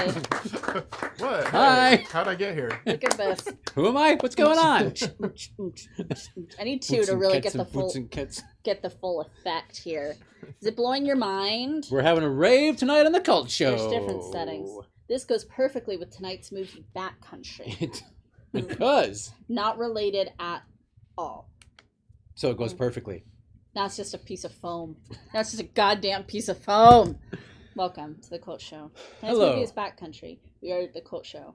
What? Hi. Hey, how'd I get here? Look at this. Who am I? What's going on? I need two to really get the full effect here. Is it blowing your mind? We're having a rave tonight on the Cult Show. There's different settings. This goes perfectly with tonight's movie, Backcountry. It does. Not related at all. So it goes perfectly. Now it's just a piece of foam. Now it's just a goddamn piece of foam. Welcome to the Cult Show. Tonight's movie is Backcountry. We are the Cult Show.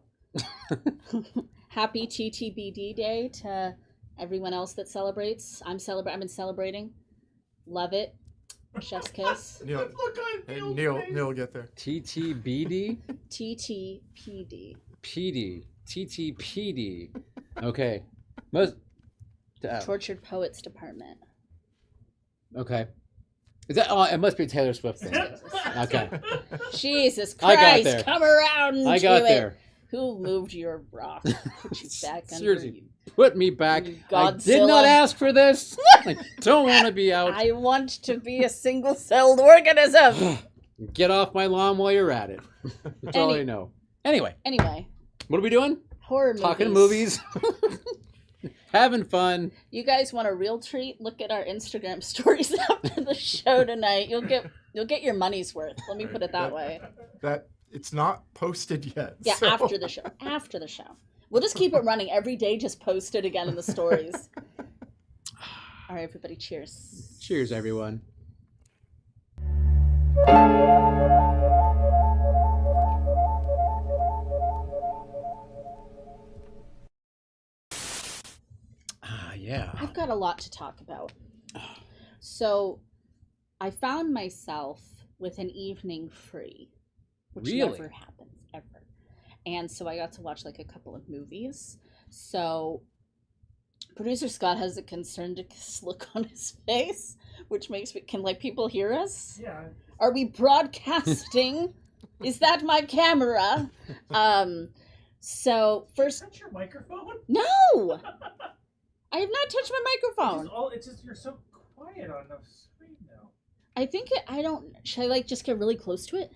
Happy TTBD Day to everyone else that celebrates. I've been celebrating. Love it. Chef's kiss. Neil will get there. TTBD? TTPD. PD. TTPD. Okay. Tortured Poets Department. Okay. Is that? Oh, it must be Taylor Swift thing. Okay. Jesus I got Christ! there. Come around. I got to there. It. Who moved your rock? Put you back under Seriously, you. put me back. I did Godzilla. not ask for this. I don't want to be out. I want to be a single-celled organism. Get off my lawn while you're at it. That's all I know. Anyway, what are we doing? Horror movies. Talking movies. Having fun. You guys want a real treat? Look at our Instagram stories after the show tonight. You'll get your money's worth. Let me put it that way. That it's not posted yet. Yeah, so. after the show. After the show. We'll just keep it running every day. Just post it again in the stories. All right, everybody. Cheers. Cheers, everyone. Yeah. I've got a lot to talk about. So, I found myself with an evening free, which never happens, ever. And so I got to watch like a couple of movies. So, producer Scott has a concerned look on his face, which makes me, can like people hear us? Yeah. Are we broadcasting? Is that my camera? So first. Is that your microphone? No! I have not touched my microphone. It's just you're so quiet on the screen now. I think should I like just get really close to it?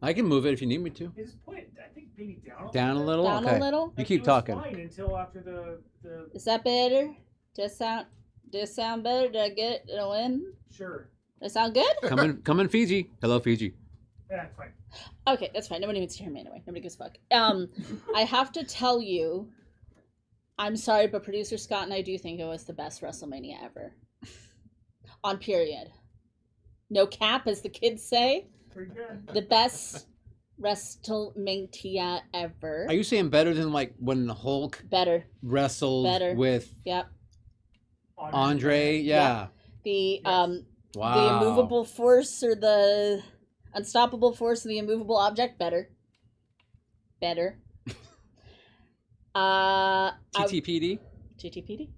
I can move it if you need me to. Just point it, I think maybe down. Down a little? Down okay. a little? You keep talking. Fine until after the. Is that better? Does sound better? Did I get it in? Sure. Does that sound good? Come in, Fiji. Hello, Fiji. Yeah, fine. Okay, that's fine. Nobody needs to hear me anyway. Nobody gives a fuck. I have to tell you, I'm sorry, but producer Scott and I do think it was the best WrestleMania ever. On period. No cap, as the kids say. Pretty good. The best WrestleMania ever. Are you saying better than like when Hulk wrestled with Andre? Yeah. The wow. The immovable force or the unstoppable force of the immovable object? Better. TTPD? TTPD.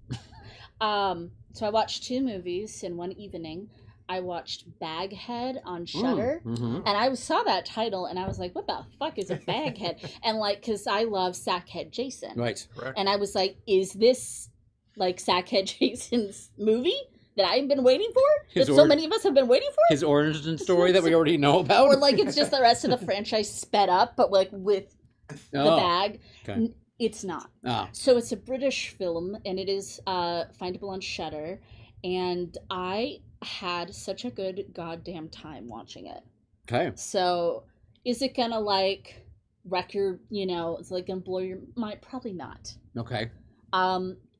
So I watched two movies in one evening. I watched Baghead on Shudder, and I saw that title, and I was like, what the fuck is a Baghead? And like, because I love Sackhead Jason. Right. And I was like, is this like Sackhead Jason's movie that I've been waiting for? So many of us have been waiting for? His origin story that we already know about? Or like it's just the rest of the franchise sped up, but like with the bag. Okay. It's not. Ah. So it's a British film, and it is findable on Shudder, and I had such a good goddamn time watching it. Okay. So is it gonna like wreck your, it's like gonna blow your mind? Probably not. Okay.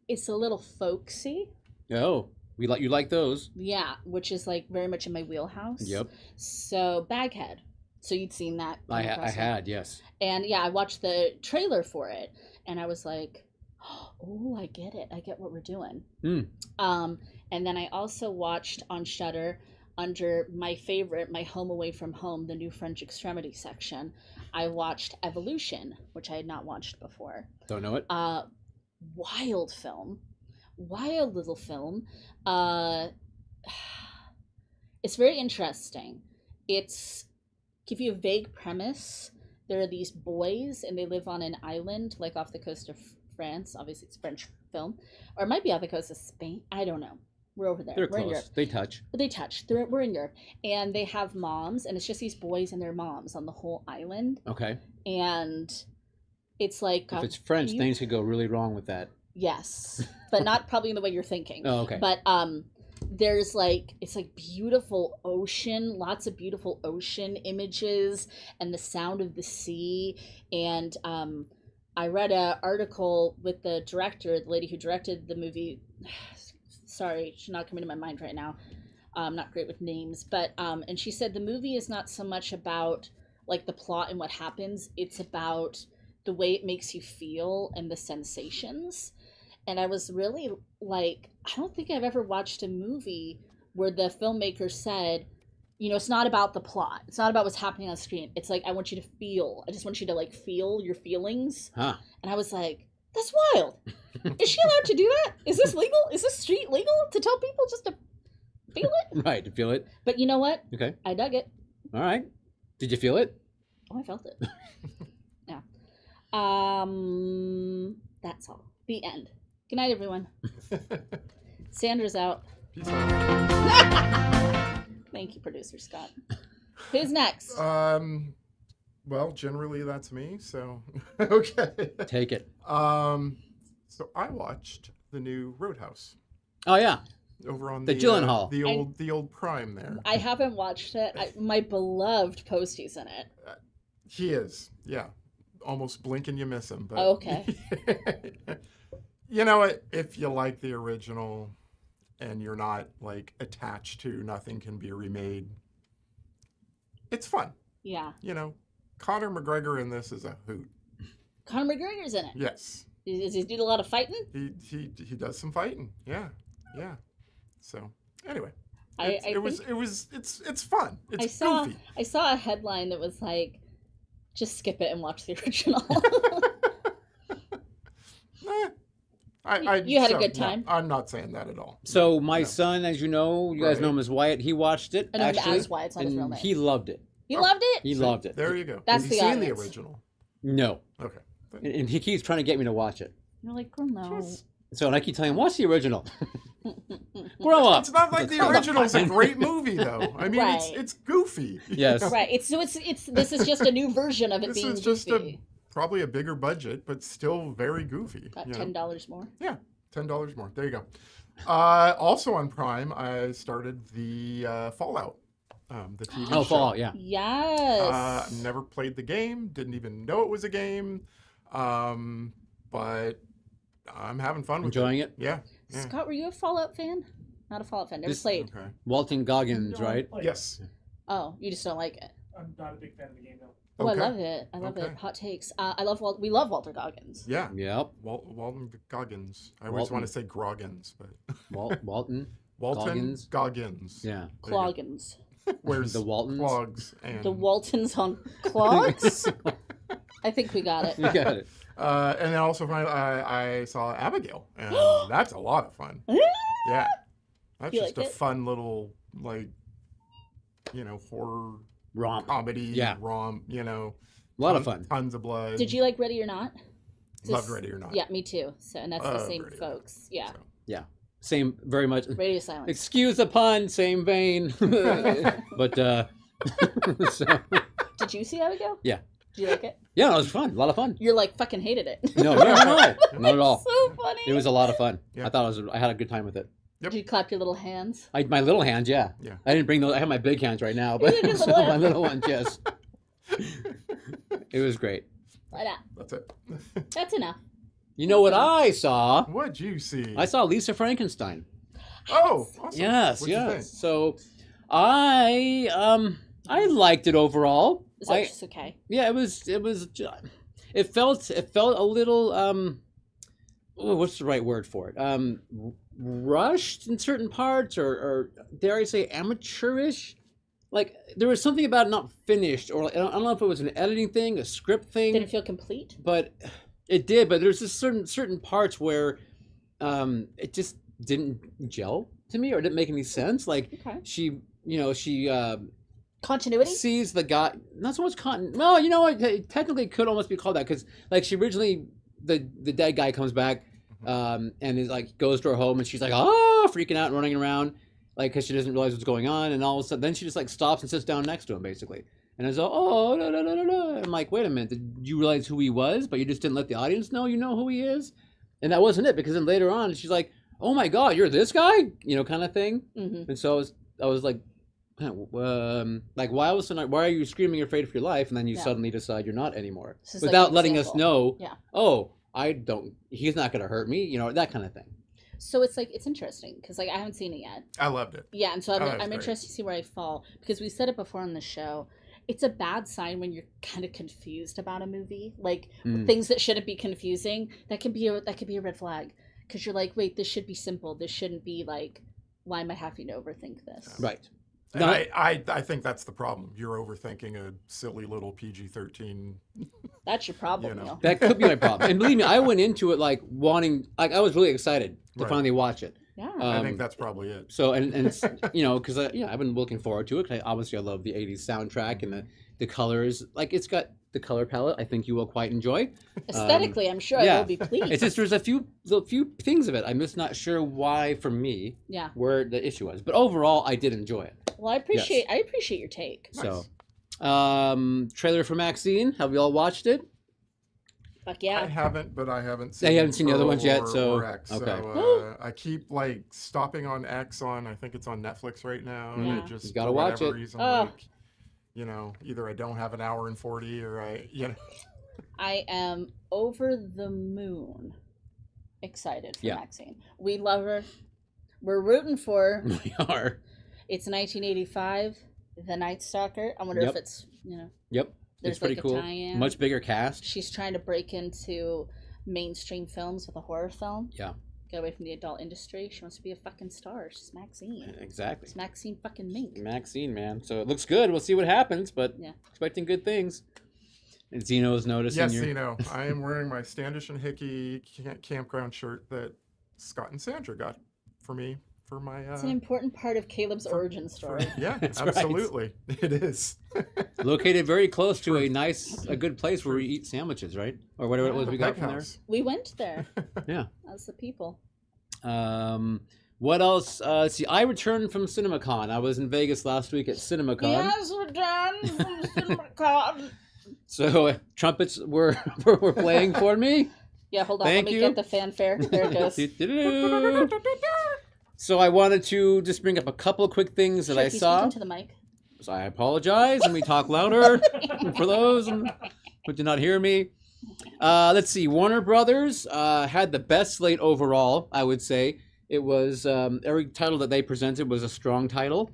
It's a little folksy. Oh, you like those? Yeah, which is like very much in my wheelhouse. Yep. So Baghead. So you'd seen that. I had, yes. And yeah, I watched the trailer for it, and I was like, oh, I get it. I get what we're doing. And then I also watched on Shudder, under my favorite, My Home Away from Home, the new French Extremity section, I watched Evolution, which I had not watched before. Don't know it. Wild little film. It's very interesting. It's, give you a vague premise. There are these boys, and they live on an island, like off the coast of France. Obviously, it's a French film. Or it might be off the coast of Spain. I don't know. We're over there. They're We're in Europe. close. They touch. But they touch. We're in Europe. And they have moms, and it's just these boys and their moms on the whole island. Okay. And it's like... If it's French, things could go really wrong with that. Yes. But not probably in the way you're thinking. Oh, okay. But there's like... It's like beautiful ocean. Lots of beautiful ocean images. And the sound of the sea. And I read an article with the director, the lady who directed the movie... Sorry, she's not coming to my mind right now. I'm not great with names, but and she said the movie is not so much about like the plot and what happens. It's about the way it makes you feel and the sensations. And I was really like, I don't think I've ever watched a movie where the filmmaker said, you know, it's not about the plot. It's not about what's happening on screen. It's like, I want you to feel. I just want you to like feel your feelings. Huh. And I was like, that's wild. Is she allowed to do that? Is this legal? Is this street legal to tell people just to feel it? Right, to feel it. But you know what? Okay. I dug it. All right. Did you feel it? Oh, I felt it. Yeah. That's all. The end. Good night, everyone. Sandra's out. Peace out. Thank you, producer Scott. Who's next? Well, generally that's me, so okay. Take it. So I watched the new Roadhouse Oh, yeah. over on The Gyllenhaal. the old Prime there. I haven't watched it. My beloved Posty's in it. He is, yeah. Almost blink and you miss him. But Oh, okay. You know what? If you like the original and you're not like attached to Nothing Can Be Remade, it's fun. Yeah. You know, Conor McGregor in this is a hoot. Conor McGregor's in it. Yes. Does he do a lot of fighting? He does some fighting. Yeah. Yeah. So anyway. It's fun. It's goofy. I saw a headline that was like, just skip it and watch the original. You had a good time? No, I'm not saying that at all. So my son, as you know, you guys know him as Wyatt. He watched it. I know him actually, as Wyatt, it's not his real and name. he loved it. You loved it? He loved it. There you go. That's Have you the seen audience. the original? No. Okay. And he keeps trying to get me to watch it. You're like, oh no. Just- So and I keep telling him, watch the original. Grow up. It's not like the original's a great movie, though. I mean, Right. it's goofy. Yes. Right. It's this is just a new version of it This being is just goofy. probably a bigger budget, but still very goofy. About you know? $10 more. Yeah, $10 more. There you go. Also on Prime, I started the Fallout, the TV show. Oh, Fallout, yeah. Yes. Never played the game. Didn't even know it was a game. But I'm having fun with Enjoying it? Yeah. Yeah. Scott, were you a Fallout fan? Not a Fallout fan. Never played. Okay. Walton Goggins, No, right? like, Yes. Oh, you just don't like it. I'm not a big fan of the game though. Oh, Okay. I love it. I love Okay. it. Hot takes. We love Walter Goggins. Yeah. Yep. Walton Goggins. I always Walton. want to say Groggins, but Walton. Walton Goggins? Goggins. Yeah. Cloggins. Where's The Waltons? Clogs and The Waltons on clogs? I think we got it. You got it. and then also finally I saw Abigail, and that's a lot of fun. Yeah, that's You just liked a it? fun little horror Romp. comedy Yeah. romp. A lot of fun. Tons of blood. Did you like Ready or Not? Loved Ready or Not? Yeah, me too. So, and that's the Love same Ready or Not. folks. Yeah. So, Yeah. Same, very much. Radio silence. Excuse the pun, same vein. But, so, Did you see Abigail? Yeah. Did you like it? yeah, it was fun. A lot of fun. You're like fucking hated it. No, not at all. So funny. It was a lot of fun. Yeah. I had a good time with it. Did you clap your little hands? My little hands, yeah. Yeah. I didn't bring those. I have my big hands right now, but You did so little my hands. little ones, yes. It was great. Right up. that's it. That's enough. You know what I saw? What'd you see? I saw Lisa Frankenstein. Oh, awesome. Yes, What'd you think? yes. So, I liked it overall. Is that just okay? Yeah, it felt a little what's the right word for it? Rushed in certain parts, or dare I say amateurish. Like there was something about it not finished, or I don't know if it was an editing thing, a script thing. Did it feel complete? But it did. But there's just certain parts where it just didn't gel to me, or didn't make any sense. Like Okay. she Continuity? sees the guy, not so much well, you know what, technically it could almost be called that, because like she originally, the dead guy comes back, And is like goes to her home and she's like, oh, freaking out and running around, like because she doesn't realize what's going on. And all of a sudden, then she just like stops and sits down next to him, basically. And it's all, oh, no, no, no, no, no. I'm like, wait a minute, did you realize who he was, but you just didn't let the audience know you know who he is? And that wasn't it, because then later on, she's like, oh my God, you're this guy? You know, kind of thing. Mm-hmm. And so I was like, why are you screaming afraid for your life? And then you suddenly decide you're not anymore. Without like letting us know, oh, he's not going to hurt me, you know, that kind of thing. So it's like, it's interesting because like I haven't seen it yet. I loved it. Yeah, and so I'm interested to see where I fall, because we said it before on the show. It's a bad sign when you're kind of confused about a movie, like things that shouldn't be confusing. That could be a red flag, because you're like, wait, this should be simple. This shouldn't be like, why am I having to overthink this? Right. And I think that's the problem. You're overthinking a silly little PG-13. That's your problem, You know. That could be my problem. And believe me, I went into it like wanting, like I was really excited to finally watch it. Yeah. I think that's probably it. So, and it's, you know, because I've been looking forward to it. 'Cause obviously, I love the 80s soundtrack and the colors. Like, it's got the color palette I think you will quite enjoy. Aesthetically, I'm sure I will be pleased. It's just there's a few things of it. I'm just not sure why, for me, where the issue was. But overall, I did enjoy it. Well, I appreciate your take. Nice. So, trailer for Maxine. Have you all watched it? Fuck yeah. I haven't, but I haven't seen. You haven't seen the other ones yet, so or X. okay. So, I keep like stopping on X I think it's on Netflix right now, and it just you gotta for watch whatever it. reason, like, you know, either I don't have an hour and 40, or I am over the moon excited for Maxine. We love her. We're rooting for her. We are. It's 1985. The Night Stalker. I wonder if it's, you know. Yep. There's it's pretty like cool. a tie-in. Much bigger cast. She's trying to break into mainstream films with a horror film. Yeah. Get away from the adult industry. She wants to be a fucking star. She's Maxine. Exactly. It's Maxine fucking Mink. Maxine, man. So it looks good. We'll see what happens, but expecting good things. And Zeno's noticing. Yes, Zeno. I am wearing my Standish and Hickey campground shirt that Scott and Sandra got for me for my. It's an important part of Caleb's origin story. Yeah, That's absolutely. Right. It is. Located very close to a good place where we eat sandwiches, right? Or whatever it was we got from there. We went there. Yeah. As the people. What else? See, I returned from CinemaCon. I was in Vegas last week at CinemaCon. Yes, returned from CinemaCon. So trumpets were playing for me. Yeah, hold on. Thank Let me you. get the fanfare. There it goes. So I wanted to just bring up a couple of quick things that I saw. Into the mic. So I apologize, and we talk louder for those who did not hear me. Let's see. Warner Brothers had the best slate overall, I would say. It was every title that they presented was a strong title.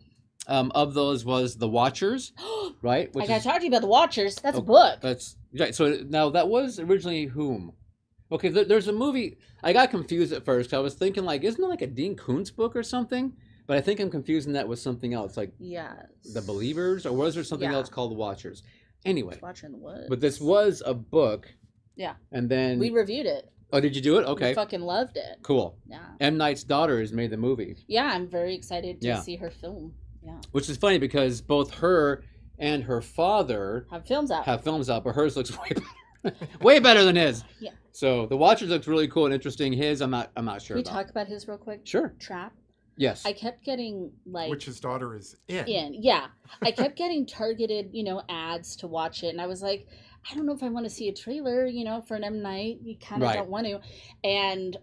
Of those was The Watchers, right? I got to talk to you about The Watchers. That's a book. That's right. So now that was originally whom? Okay, there's a movie. I got confused at first. I was thinking, like, isn't it like a Dean Koontz book or something? But I think I'm confusing that with something else, like The Believers, or was there something else called The Watchers? Anyway, Watcher in the Woods. But this was a book. Yeah. And then we reviewed it. Oh, did you do it? Okay. We fucking loved it. Cool. Yeah. M. Night's daughter has made the movie. Yeah, I'm very excited to see her film. Yeah. Which is funny because both her and her father have films out, but hers looks way better. Way better than his. Yeah. So The Watchers looks really cool and interesting. His, I'm not sure. Can we talk about his real quick? Sure. Trap. Yes. I kept getting like which his daughter is in. Yeah. I kept getting targeted, ads to watch it, and I was like, I don't know if I want to see a trailer, for an M. Night. You kind of don't want to. And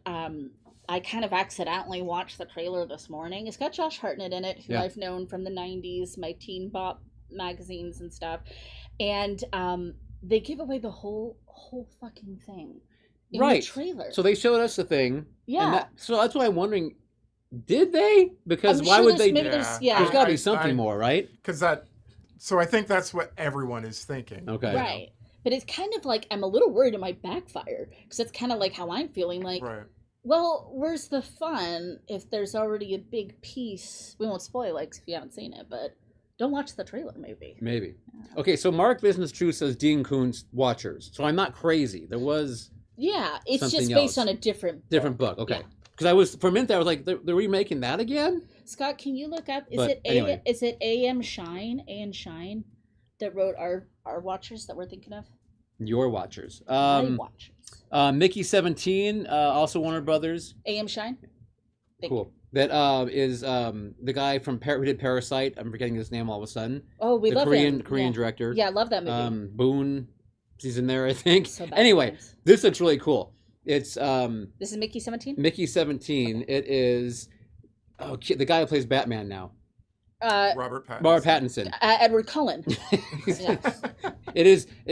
I kind of accidentally watched the trailer this morning. It's got Josh Hartnett in it, who I've known from the 90s, my Teen Bop magazines and stuff. And they give away the whole fucking thing in the trailer. So they showed us the thing. Yeah. So that's why I'm wondering, did they? Because why would they? There's got to be something more, right? Because so I think that's what everyone is thinking. Okay. Right. But it's kind of like, I'm a little worried it might backfire. Because that's kind of like how I'm feeling. Like, well, where's the fun if there's already a big piece? We won't spoil it if you haven't seen it, but don't watch the trailer, maybe. Maybe. Okay, so Mark Business True says Dean Koontz Watchers. So I'm not crazy. There was it's just based on a different book. Okay. Because for a minute there, I was like, they're remaking that again? Scott, can you look up, is it A.M. Shine, A.M. Shine, that wrote our Watchers that we're thinking of? Your watchers. My watchers. Mickey 17, also Warner Brothers. AM Shine. Thank Cool. That is the guy from who did Parasite. I'm forgetting his name all of a sudden. Oh, we The love Korean him. director. Yeah, I love that movie. Boone, he's in there, I think. So bad Anyway, names. this looks really cool. It's This is Mickey 17. Mickey 17. It is the guy who plays Batman now. Robert Pattinson. Robert Pattinson. Edward Cullen. Yes. It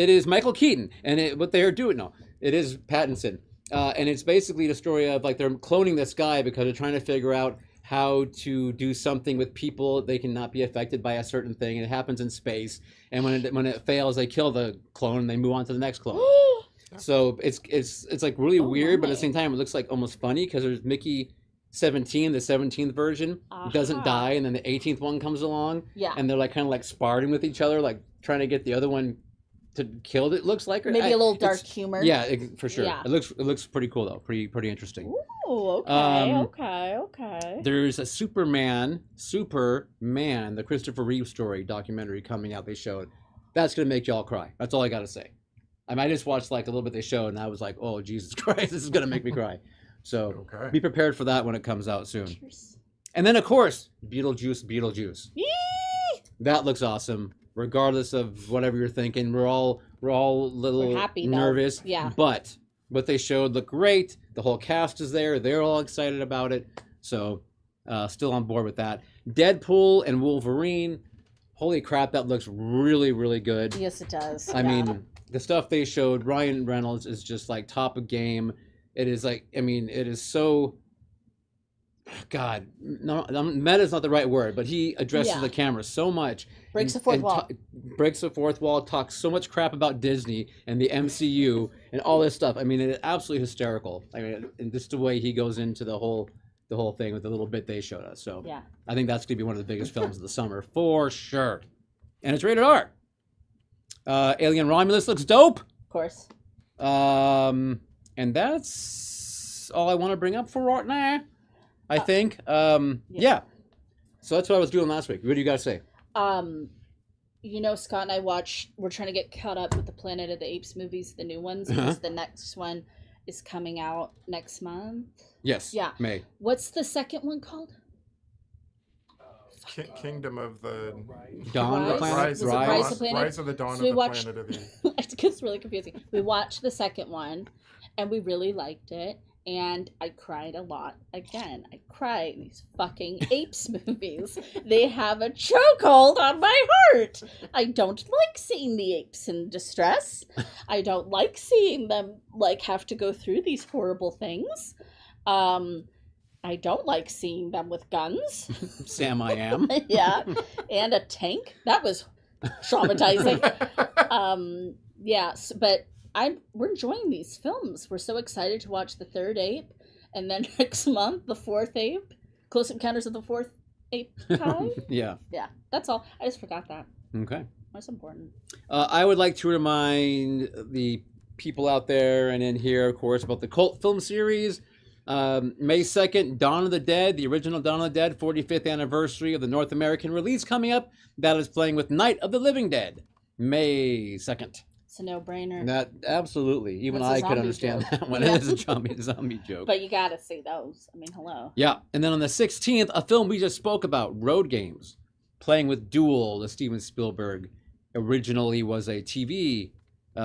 is Michael Keaton, and what they are doing now. It is Pattinson, and it's basically the story of like they're cloning this guy because they're trying to figure out how to do something with people they cannot be affected by a certain thing, and it happens in space. And when it fails, they kill the clone and they move on to the next clone. So it's like really weird, but at the same time it looks like almost funny because there's Mickey 17, the 17th version doesn't die, and then the 18th one comes along, Yeah. and they're like kind of like sparring with each other, like trying to get the other one to kill. It looks like Maybe a little dark humor. Yeah, for sure. Yeah. It looks pretty cool though, pretty interesting. Ooh, Um, okay. There's a Superman, the Christopher Reeve story documentary coming out. They showed that's gonna make y'all cry. That's all I gotta say. I just watched like a little bit they showed, and I was like, oh Jesus Christ, this is gonna make me cry. So Okay. be prepared for that when it comes out soon. Cheers. And then of course, Beetlejuice. That looks awesome. Regardless of whatever you're thinking, we're all a little We're happy, though. nervous. Yeah. But what they showed looked great. The whole cast is there. They're all excited about it. So still on board with that. Deadpool and Wolverine. Holy crap, that looks really, really good. Yes, it does. I mean, the stuff they showed, Ryan Reynolds is just like top of game. It is like, I mean, it is so, God, no, meta is not the right word, but he addresses the camera so much. Breaks the fourth wall. Breaks the fourth wall, talks so much crap about Disney and the MCU and all this stuff. I mean, it's absolutely hysterical. I mean, and just the way he goes into the whole thing with the little bit they showed us. So Yeah. I think that's going to be one of the biggest films of the summer for sure. And it's rated R. Alien Romulus looks dope. Of course. And that's all I want to bring up for right now, I think. Yeah. So that's what I was doing last week. What do you guys say? Scott and I we're trying to get caught up with the Planet of the Apes movies, the new ones, because the next one is coming out next month. Yes. Yeah. May. What's the second one called? Kingdom of the Dawn of the Planet? Rise of the Planet? Rise of the Dawn So we of the watched- Planet of the Apes. It gets really confusing. We watched the second one, and we really liked it. And I cried a lot. Again, I cry in these fucking apes movies. They have a chokehold on my heart. I don't like seeing the apes in distress. I don't like seeing them have to go through these horrible things. I don't like seeing them with guns. Sam I Am. Yeah, and a tank. That was traumatizing. Yes, but we're enjoying these films. We're so excited to watch the third ape, and then next month the fourth ape, Close Encounters of the Fourth Ape Kind. Yeah. Yeah, that's all. I just forgot that. Okay. That's important. I would like to remind the people out there and in here, of course, about the cult film series. May 2nd, Dawn of the Dead, the original Dawn of the Dead, 45th anniversary of the North American release coming up. That is playing with Night of the Living Dead, May 2nd. It's a no-brainer. That absolutely, even That's a I could zombie understand joke. that one. Yeah. It is a zombie joke. But you gotta see those. I mean, hello. Yeah, and then on the 16th, a film we just spoke about, Road Games, playing with Duel, the Steven Spielberg. Originally was a TV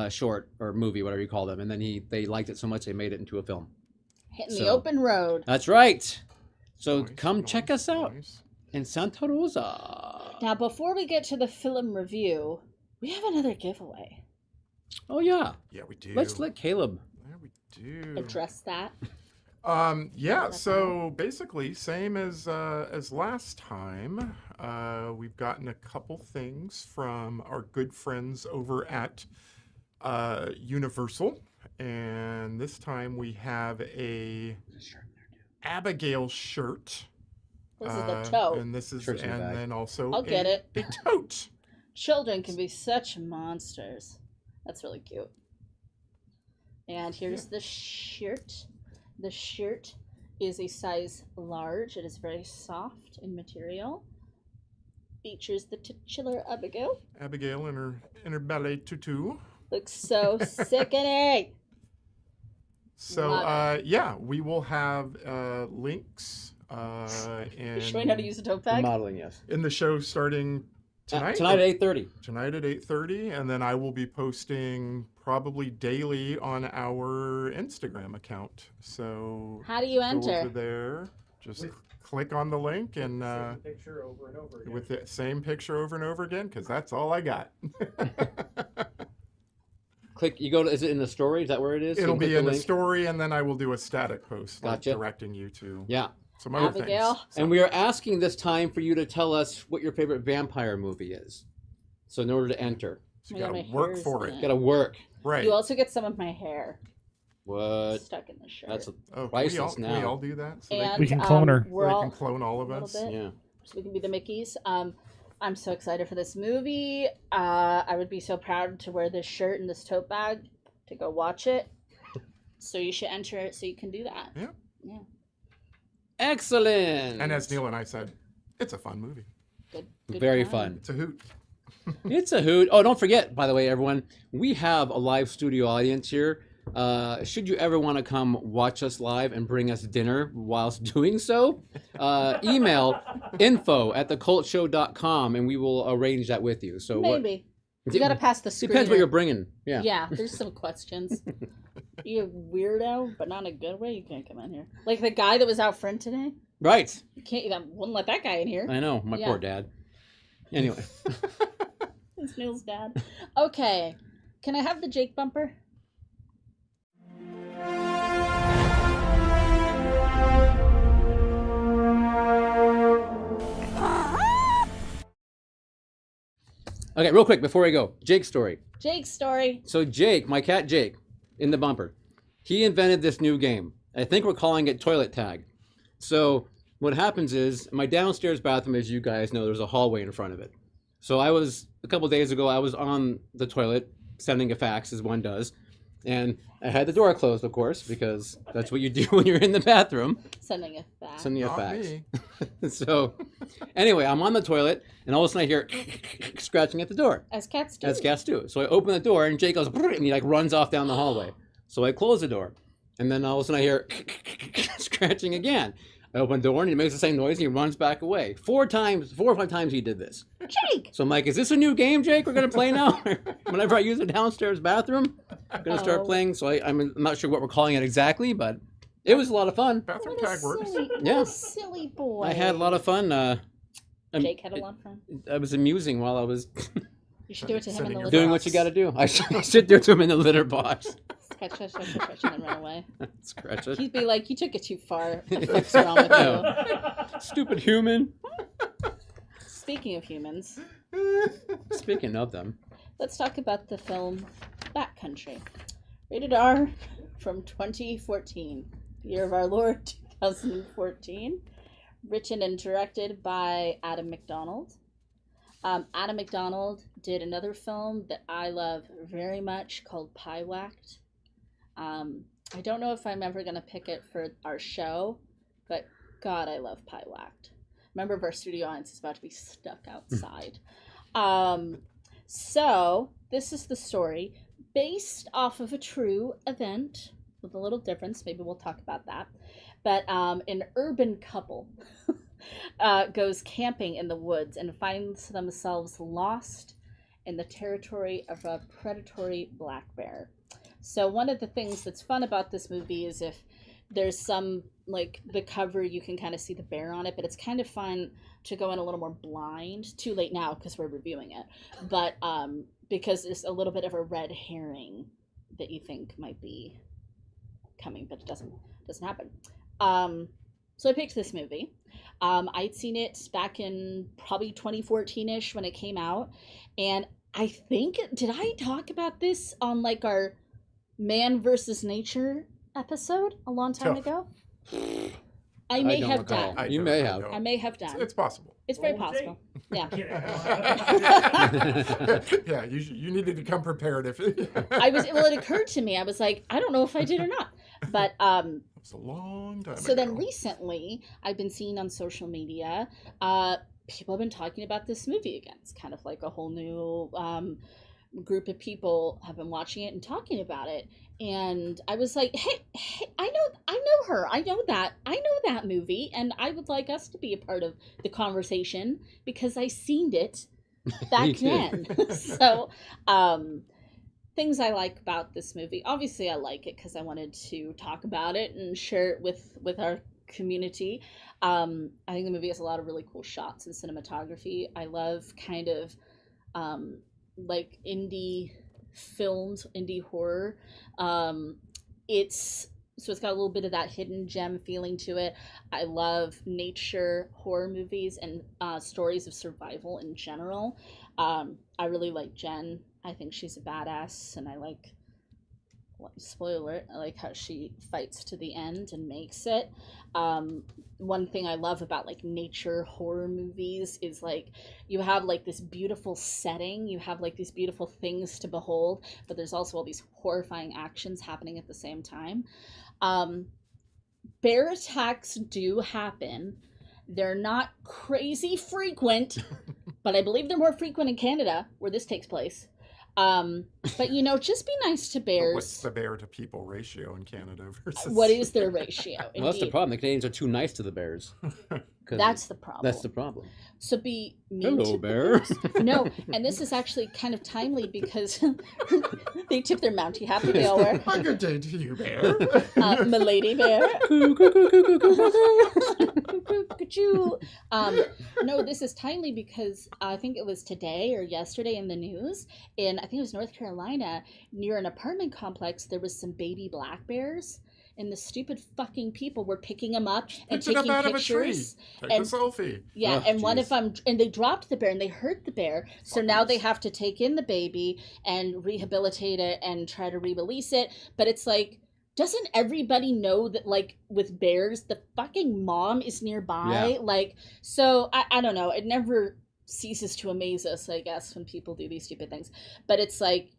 short or movie, whatever you call them, and then they liked it so much they made it into a film. Hitting the open road. That's right. So Nice, come check us out nice. in Santa Rosa. Now, before we get to the film review, we have another giveaway. Oh yeah, Yeah, we do. let's let Caleb. Yeah, we do. Address that. Yeah, so basically same as last time. We've gotten a couple things from our good friends over at Universal, and this time we have a Abigail shirt. This is the tote. And this is Shirt's in the bag. then also I'll get it. a tote. Children can be such monsters. That's really cute. And here's the shirt. The shirt is a size large. It is very soft in material. Features the titular Abigail. Abigail in her ballet tutu. Looks so sickening. So Love yeah, we will have links You showing how to use a tote For bag? modeling, yes. in the show starting tonight. Tonight at 8:30. Tonight at 8:30, and then I will be posting probably daily on our Instagram account. So How do you go over enter? there, just With- click on the link, and Same picture over and over again. with the same picture over and over again, because that's all I got. Click. You go to. Is it in the story? Is that where it is? You It'll can click be in the link? story, and then I will do a static post like, Gotcha. directing you to Yeah. some other Abigail. things. And we are asking this time for you to tell us what your favorite vampire movie is. So in order to enter, So Oh you my God, gotta my work hair's for in it. it. gotta work. Right. You also get some of my hair What? stuck in the shirt. That's Oh, can we priceless all, can now. we all do that? So and We can clone her. We're they all can clone all of a little us. bit. yeah. So we can be the Mickeys. I'm so excited for this movie. I would be so proud to wear this shirt and this tote bag to go watch it. So you should enter it so you can do that. Yeah. Excellent. And as Neil and I said, it's a fun movie. Good Very time. fun. It's a hoot. It's a hoot. Oh, don't forget, by the way, everyone, we have a live studio audience here. Should you ever want to come watch us live and bring us dinner whilst doing so, email info@thecultshow.com and we will arrange that with you. So Maybe. You gotta pass the screener. Depends what you're bringing. Yeah. Yeah, there's some questions. You a weirdo, but not in a good way. You can't come in here. Like the guy that was out front today. Right. You can't. You wouldn't let that guy in here. I know. My Yeah. poor dad. Anyway. It's Neil's dad. Okay, can I have the Jake bumper? Okay, real quick before I go, Jake's story. Jake's story. So Jake, my cat Jake, in the bumper, he invented this new game. I think we're calling it toilet tag. So what happens is my downstairs bathroom, as you guys know, there's a hallway in front of it. So a couple days ago, I was on the toilet sending a fax, as one does, and I had the door closed, of course, because that's what you do when you're in the bathroom, Sending a fax. sending a Not fax. me. So anyway, I'm on the toilet, and all of a sudden I hear scratching at the door. As cats do. As cats do. So I open the door, and Jake goes, and he like runs off down the hallway. So I close the door, and then all of a sudden I hear scratching again. I open the door, and he makes the same noise, and he runs back away. 4 or 5 times he did this. Jake. So I'm like, is this a new game, Jake, we're going to play now? Whenever I use the downstairs bathroom, I'm going to start Oh. playing. So I'm not sure what we're calling it exactly, but it was a lot of fun. Bathroom What a tag works. silly, Yeah. what a silly boy. I had a lot of fun. Jake had a lot of fun. I was amusing while I was You should do it to him in the Sending litter doing box. what you got to do. I sit there to him in the litter box. Scratch, and then run away. Scratch it. He'd be like, "You took it too far. What the fuck's wrong with you?" Stupid human. Speaking of humans, Speaking of them. let's talk about the film Backcountry. Rated R from 2014, year of our Lord 2014. Written and directed by Adam McDonald. Adam McDonald did another film that I love very much called Pie Whacked. I don't know if I'm ever going to pick it for our show, but God, I love Pie Whacked. Member of our studio audience is about to be stuck outside. So, this is the story based off of a true event with a little difference. Maybe we'll talk about that. But an urban couple goes camping in the woods and finds themselves lost in the territory of a predatory black bear. So one of the things that's fun about this movie is if there's some, like the cover, you can kind of see the bear on it, but it's kind of fun to go in a little more blind. Too late now because we're reviewing it, but because there's a little bit of a red herring that you think might be coming, but it doesn't happen. So I picked this movie. I'd seen it back in probably 2014-ish when it came out, and I think, did I talk about this on like our Man versus Nature episode a long time Tough. ago? I may don't have recall. done. You may have. I may have done. It's possible. It's very Old possible. Yeah. Yeah, you needed to come prepared if Well, it occurred to me. I was like, I don't know if I did or not. But It's a long time so ago. then recently, I've been seeing on social media, people have been talking about this movie again. It's kind of like a whole new group of people have been watching it and talking about it, and I was like, hey, I know her, I know that movie, and I would like us to be a part of the conversation because I seen it back then. So things I like about this movie, obviously I like it because I wanted to talk about it and share it with our community. I think the movie has a lot of really cool shots and cinematography. I love kind of like indie films, indie horror. It's got a little bit of that hidden gem feeling to it. I love nature horror movies and stories of survival in general. I really like Jen. I think she's a badass, and I like, spoiler alert, I like how she fights to the end and makes it. One thing I love about like nature horror movies is like you have like this beautiful setting, you have like these beautiful things to behold, but there's also all these horrifying actions happening at the same time. Bear attacks do happen. They're not crazy frequent, but I believe they're more frequent in Canada, where this takes place. But just be nice to bears. But what's the bear to people ratio in Canada versus? What is their ratio? Well, that's the problem. The Canadians are too nice to the bears. That's the problem. That's the problem. So be mean Hello, to bear. No, and this is actually kind of timely because they tip their Mountie hat that they all wear. A good day to you, bear. Milady bear. No, this is timely because I think it was today or yesterday in the news, I think it was North Carolina, near an apartment complex, there was some baby black bears. And the stupid fucking people were picking them up and Picked it taking up out pictures. of a tree. Take a selfie. Yeah, Oh, and one geez. of them, and they dropped the bear and they hurt the bear. So now they have to take in the baby and rehabilitate it and try to re-release it. But it's like, doesn't everybody know that, like, with bears, the fucking mom is nearby? Yeah. Like, so I don't know. It never ceases to amaze us, I guess, when people do these stupid things. But it's like,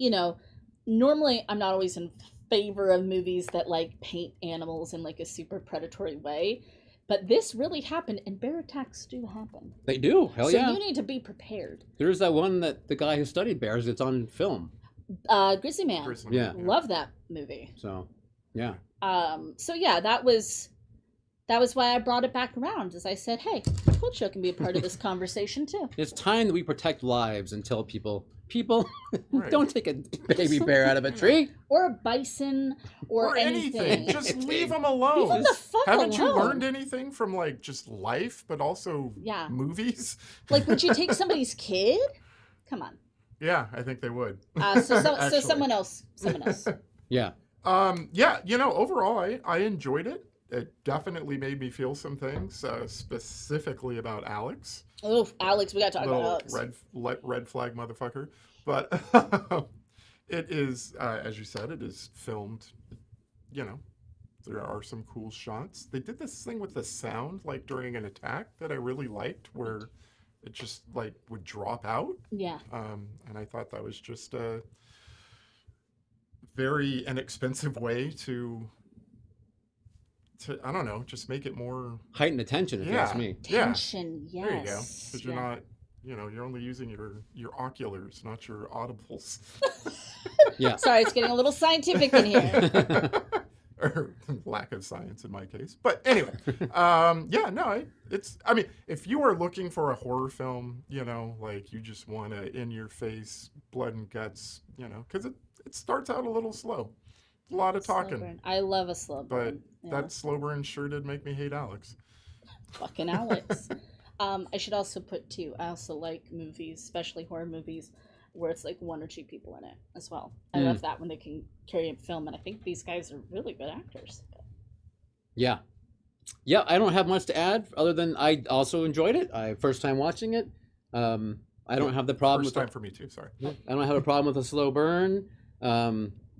normally I'm not always in favor of movies that like paint animals in like a super predatory way, but this really happened, and bear attacks do happen. They do. Hell yeah. So you need to be prepared. There's that one that the guy who studied bears, it's on film. Grizzly Man. Grizzly Yeah. Man, Love that movie. So, yeah. So yeah, that was why I brought it back around. As I said, hey, Cold Show can be a part of this conversation too. It's time that we protect lives and tell people, Right. don't take a baby bear out of a tree. Or a bison, or anything. Just leave them alone. Leave them the fuck Haven't you alone. learned anything from like just life, but also Yeah. movies? Like, would you take somebody's kid? Come on. Yeah, I think they would. So Actually. someone else. Yeah. Yeah, overall, I enjoyed it. It definitely made me feel some things, specifically about Alex. Oh, Alex, we gotta talk about Little Alex. red flag motherfucker. But it is, as you said, it is filmed. There are some cool shots. They did this thing with the sound, like during an attack, that I really liked, where it just like would drop out. Yeah. And I thought that was just a very inexpensive way to I don't know, just make it more Heighten attention, if you ask me. Tension, Yeah. There you go. yes. Because you're not, you're only using your oculars, not your audibles. Yeah. Sorry, it's getting a little scientific in here. Or lack of science in my case. But anyway, if you are looking for a horror film, like you just want a in-your-face blood and guts, because it starts out a little slow. A lot of Slow talking. burn. I love a slow But burn. that slow burn sure did make me hate Alex. Fucking Alex. I should also put too, I also like movies, especially horror movies, where it's like one or two people in it as well. I love that when they can carry a film, and I think these guys are really good actors. Yeah. Yeah, I don't have much to add other than I also enjoyed it. First time watching it. I don't have the problem First with time for me too, sorry. I don't have a problem with a slow burn.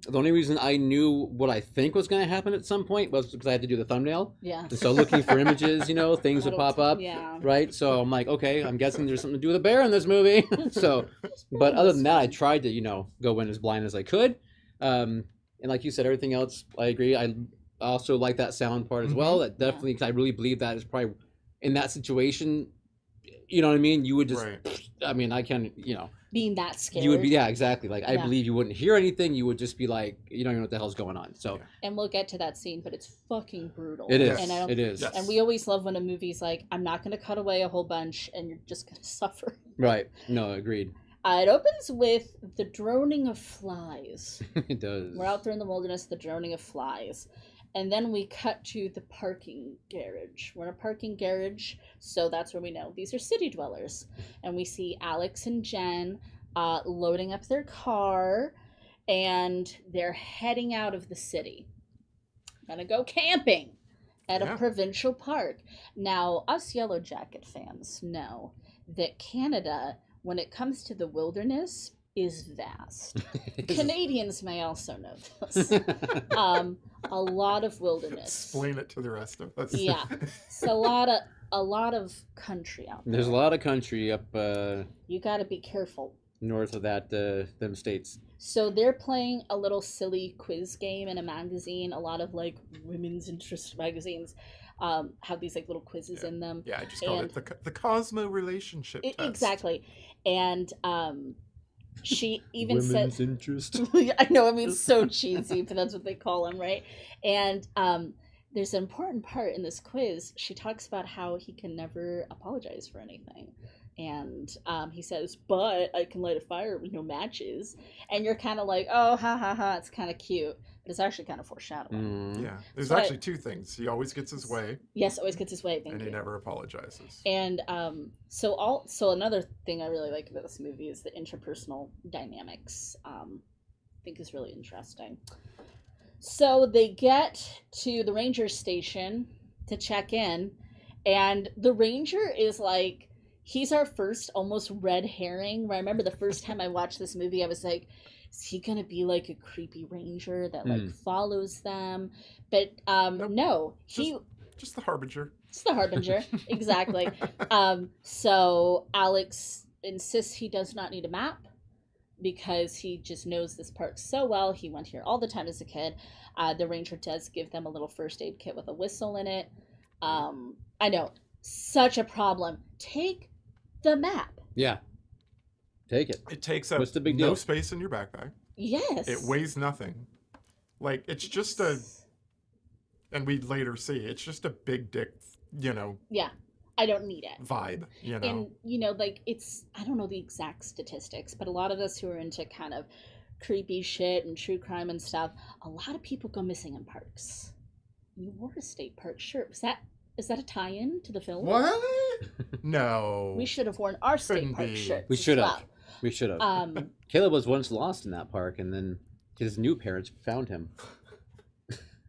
The only reason I knew what I think was going to happen at some point was because I had to do the thumbnail. Yeah. So looking for images, things would pop up. Yeah. Right? So I'm like, okay, I'm guessing there's something to do with a bear in this movie. But other than that, I tried to, go in as blind as I could. And like you said, everything else, I agree. I also like that sound part as well. That definitely, because I really believe that is probably in that situation, you know what I mean? You would just Right. I mean, I can, being that scared. you would be, yeah, exactly. Like, I Yeah. believe you wouldn't hear anything. You would just be like, you don't even know what the hell's going on. So And we'll get to that scene, but it's fucking brutal. it is. Yes. And I don't, It is. Yes. And we always love when a movie's like, I'm not going to cut away a whole bunch, and you're just going to suffer. Right. No, agreed. It opens with the droning of flies. It does. We're out there in the wilderness, the droning of flies. And then we cut to the parking garage. We're in a parking garage, so that's where we know these are city dwellers. And we see Alex and Jen loading up their car, and they're heading out of the city. Gonna go camping at a provincial park. Now, us Yellow Jacket fans know that Canada, when it comes to the wilderness, is vast. Canadians may also know this. A lot of wilderness. Explain it to the rest of us. Yeah, it's a lot of country out there. There's a lot of country up You got to be careful. north of that them states. So they're playing a little silly quiz game in a magazine. A lot of like women's interest magazines have these like little quizzes in them. Yeah, I just call it the Cosmo relationship test. Exactly. And she even Women's said interest. I know, I mean, it's so cheesy, but that's what they call them, right? And there's an important part in this quiz. She talks about how he can never apologize for anything. And he says, but I can light a fire with no matches. And you're kind of like, oh, ha, ha, ha, it's kind of cute. But it's actually kind of foreshadowing. Mm. Yeah, there's But- actually two things. He always gets his way, Yes, always gets his way, thank and you. he never apologizes. And so another thing I really like about this movie is the interpersonal dynamics. I think is really interesting. So they get to the ranger station to check in, and the ranger is like, he's our first almost red herring. Where I remember the first time I watched this movie, I was like, is he gonna be like a creepy ranger that like follows them? But no, Just the harbinger. it's the harbinger. Exactly. So Alex insists he does not need a map because he just knows this park so well. He went here all the time as a kid. The ranger does give them a little first aid kit with a whistle in it. I know, such a problem. Take the map. Yeah. Take it. It takes up What's the big no deal? space in your backpack. Yes. It weighs nothing. Like, it's just and we later see, it's just a big dick, Yeah, I don't need it. vibe, And like, it's, I don't know the exact statistics, but a lot of us who are into kind of creepy shit and true crime and stuff, a lot of people go missing in parks. You wore a state park shirt. Is that a tie-in to the film? What? No. We should have worn our state Couldn't park be. shirts. We as should have. well. We should have. Caleb was once lost in that park, and then his new parents found him.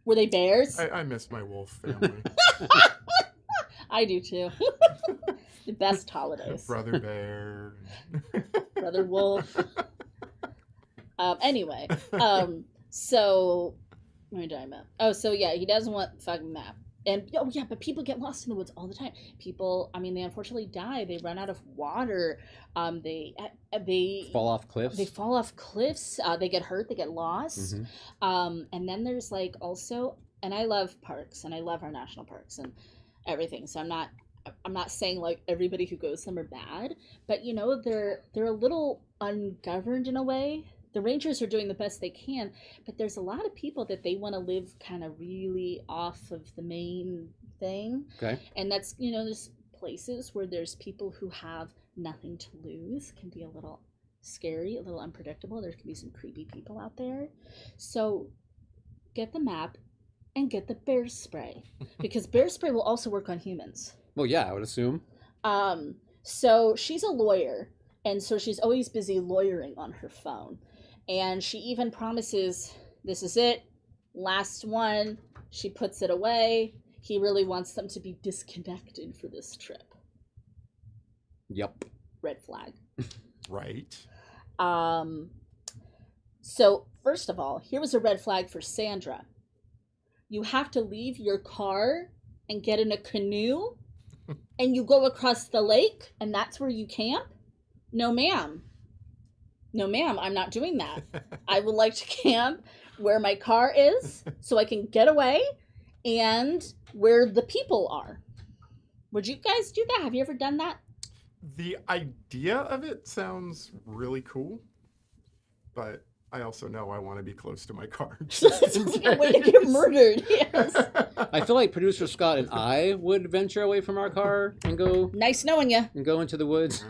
Were they bears? I miss my wolf family. I do too. The best holidays. Brother bear. Brother wolf. Anyway, so what am I talking about? Oh, so yeah, he doesn't want the fucking map. And oh yeah, but people get lost in the woods all the time. People, I mean, they unfortunately die. They run out of water. They Fall off cliffs. They fall off cliffs. They get hurt. They get lost. Mhm. And then there's like also, and I love parks and I love our national parks and everything. So I'm not saying like everybody who goes to them are bad, but they're a little ungoverned in a way. The rangers are doing the best they can, but there's a lot of people that they want to live kind of really off of the main thing. Okay. And that's, there's places where there's people who have nothing to lose, can be a little scary, a little unpredictable. There can be some creepy people out there. So get the map and get the bear spray, because bear spray will also work on humans. Well, yeah, I would assume. So she's a lawyer, and so she's always busy lawyering on her phone. And she even promises, this is it, last one. She puts it away. He really wants them to be disconnected for this trip. Yep. Red flag. Right. So first of all, here was a red flag for Sandra. You have to leave your car and get in a canoe and you go across the lake and that's where you camp? No, ma'am. No, ma'am, I'm not doing that. I would like to camp where my car is so I can get away and where the people are. Would you guys do that? Have you ever done that? The idea of it sounds really cool, but I also know I want to be close to my car. Just in Way to case. get murdered. Yes. I feel like producer Scott and I would venture away from our car and go Nice knowing you. into the woods.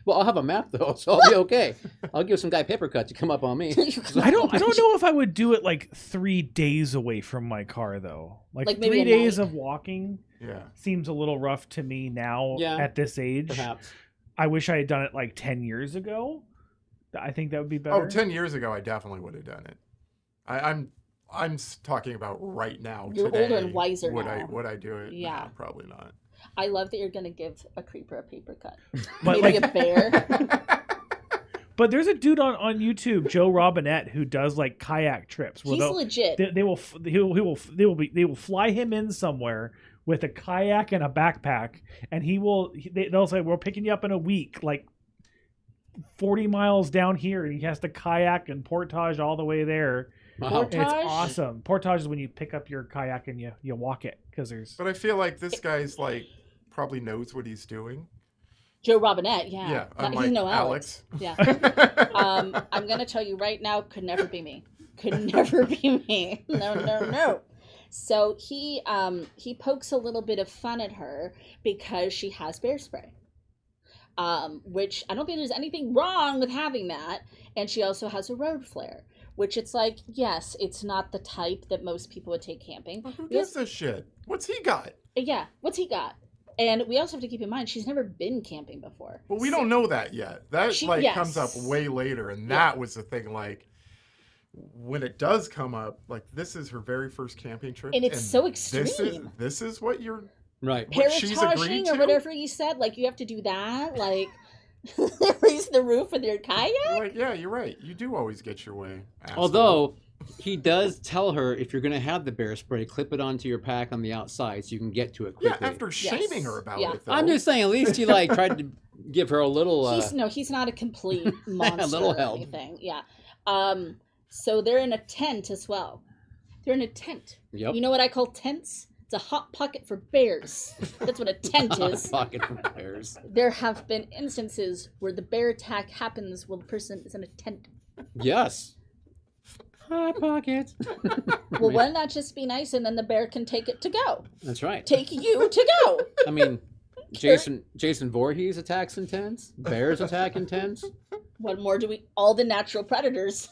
Well, I'll have a map though, so I'll be okay. I'll give some guy paper cut to come up on me. I don't know if I would do it like 3 days away from my car though. Like maybe 3 a days night. of walking Yeah. seems a little rough to me now Yeah. at this age. Perhaps. I wish I had done it like 10 years ago. I think that would be better. Oh, 10 years ago, I definitely would have done it. I'm talking about right now. You're today. older and wiser would now. Would I do it? Yeah. No, probably not. I love that you're going to give a creeper a paper cut. But Maybe like a bear. But there's a dude on YouTube, Joe Robinette, who does like kayak trips. Where He's legit. they will fly him in somewhere with a kayak and a backpack, and they'll say we're picking you up in a week, like 40 miles down here, and he has to kayak and portage all the way there. Wow. And it's awesome. Portage is when you pick up your kayak and you walk it because there's. But I feel like this guy's like probably knows what he's doing. Joe Robinette, yeah. Yeah, He's unlike no Alex. Yeah. I'm going to tell you right now, could never be me. Could never be me. No. So he pokes a little bit of fun at her because she has bear spray. Which I don't think there's anything wrong with having that. And she also has a road flare, which it's like, yes, it's not the type that most people would take camping. Well, who gives a shit? What's he got? Yeah, what's he got? And we also have to keep in mind, she's never been camping before. Well, we don't know that yet. That Yes. comes up way later, and that was the thing. Like when it does come up, like this is her very first camping trip, And it's so extreme. This is what you're Right. what she's agreed Parataging to? or whatever you said, like you have to do that, like raise the roof with your kayak. like. Yeah, you're right. You do always get your way. Asshole. Although he does tell her if you're going to have the bear spray, clip it onto your pack on the outside so you can get to it yeah, quickly. after shaming her about it, though. I'm just saying, at least he like tried to give her a little. He's not a complete monster. A little or help. anything. Yeah. So they're in a tent as well. They're in a tent. Yep. You know what I call tents? It's a hot pocket for bears. That's what a tent is. Pocket for bears. There have been instances where the bear attack happens while the person is in a tent. Yes. Hot pocket. Well, wouldn't that just be nice? And then the bear can take it to go. That's right. Take you to go. I mean, Jason Voorhees attacks in tents. Bears attack in tents. What more do we? All the natural predators.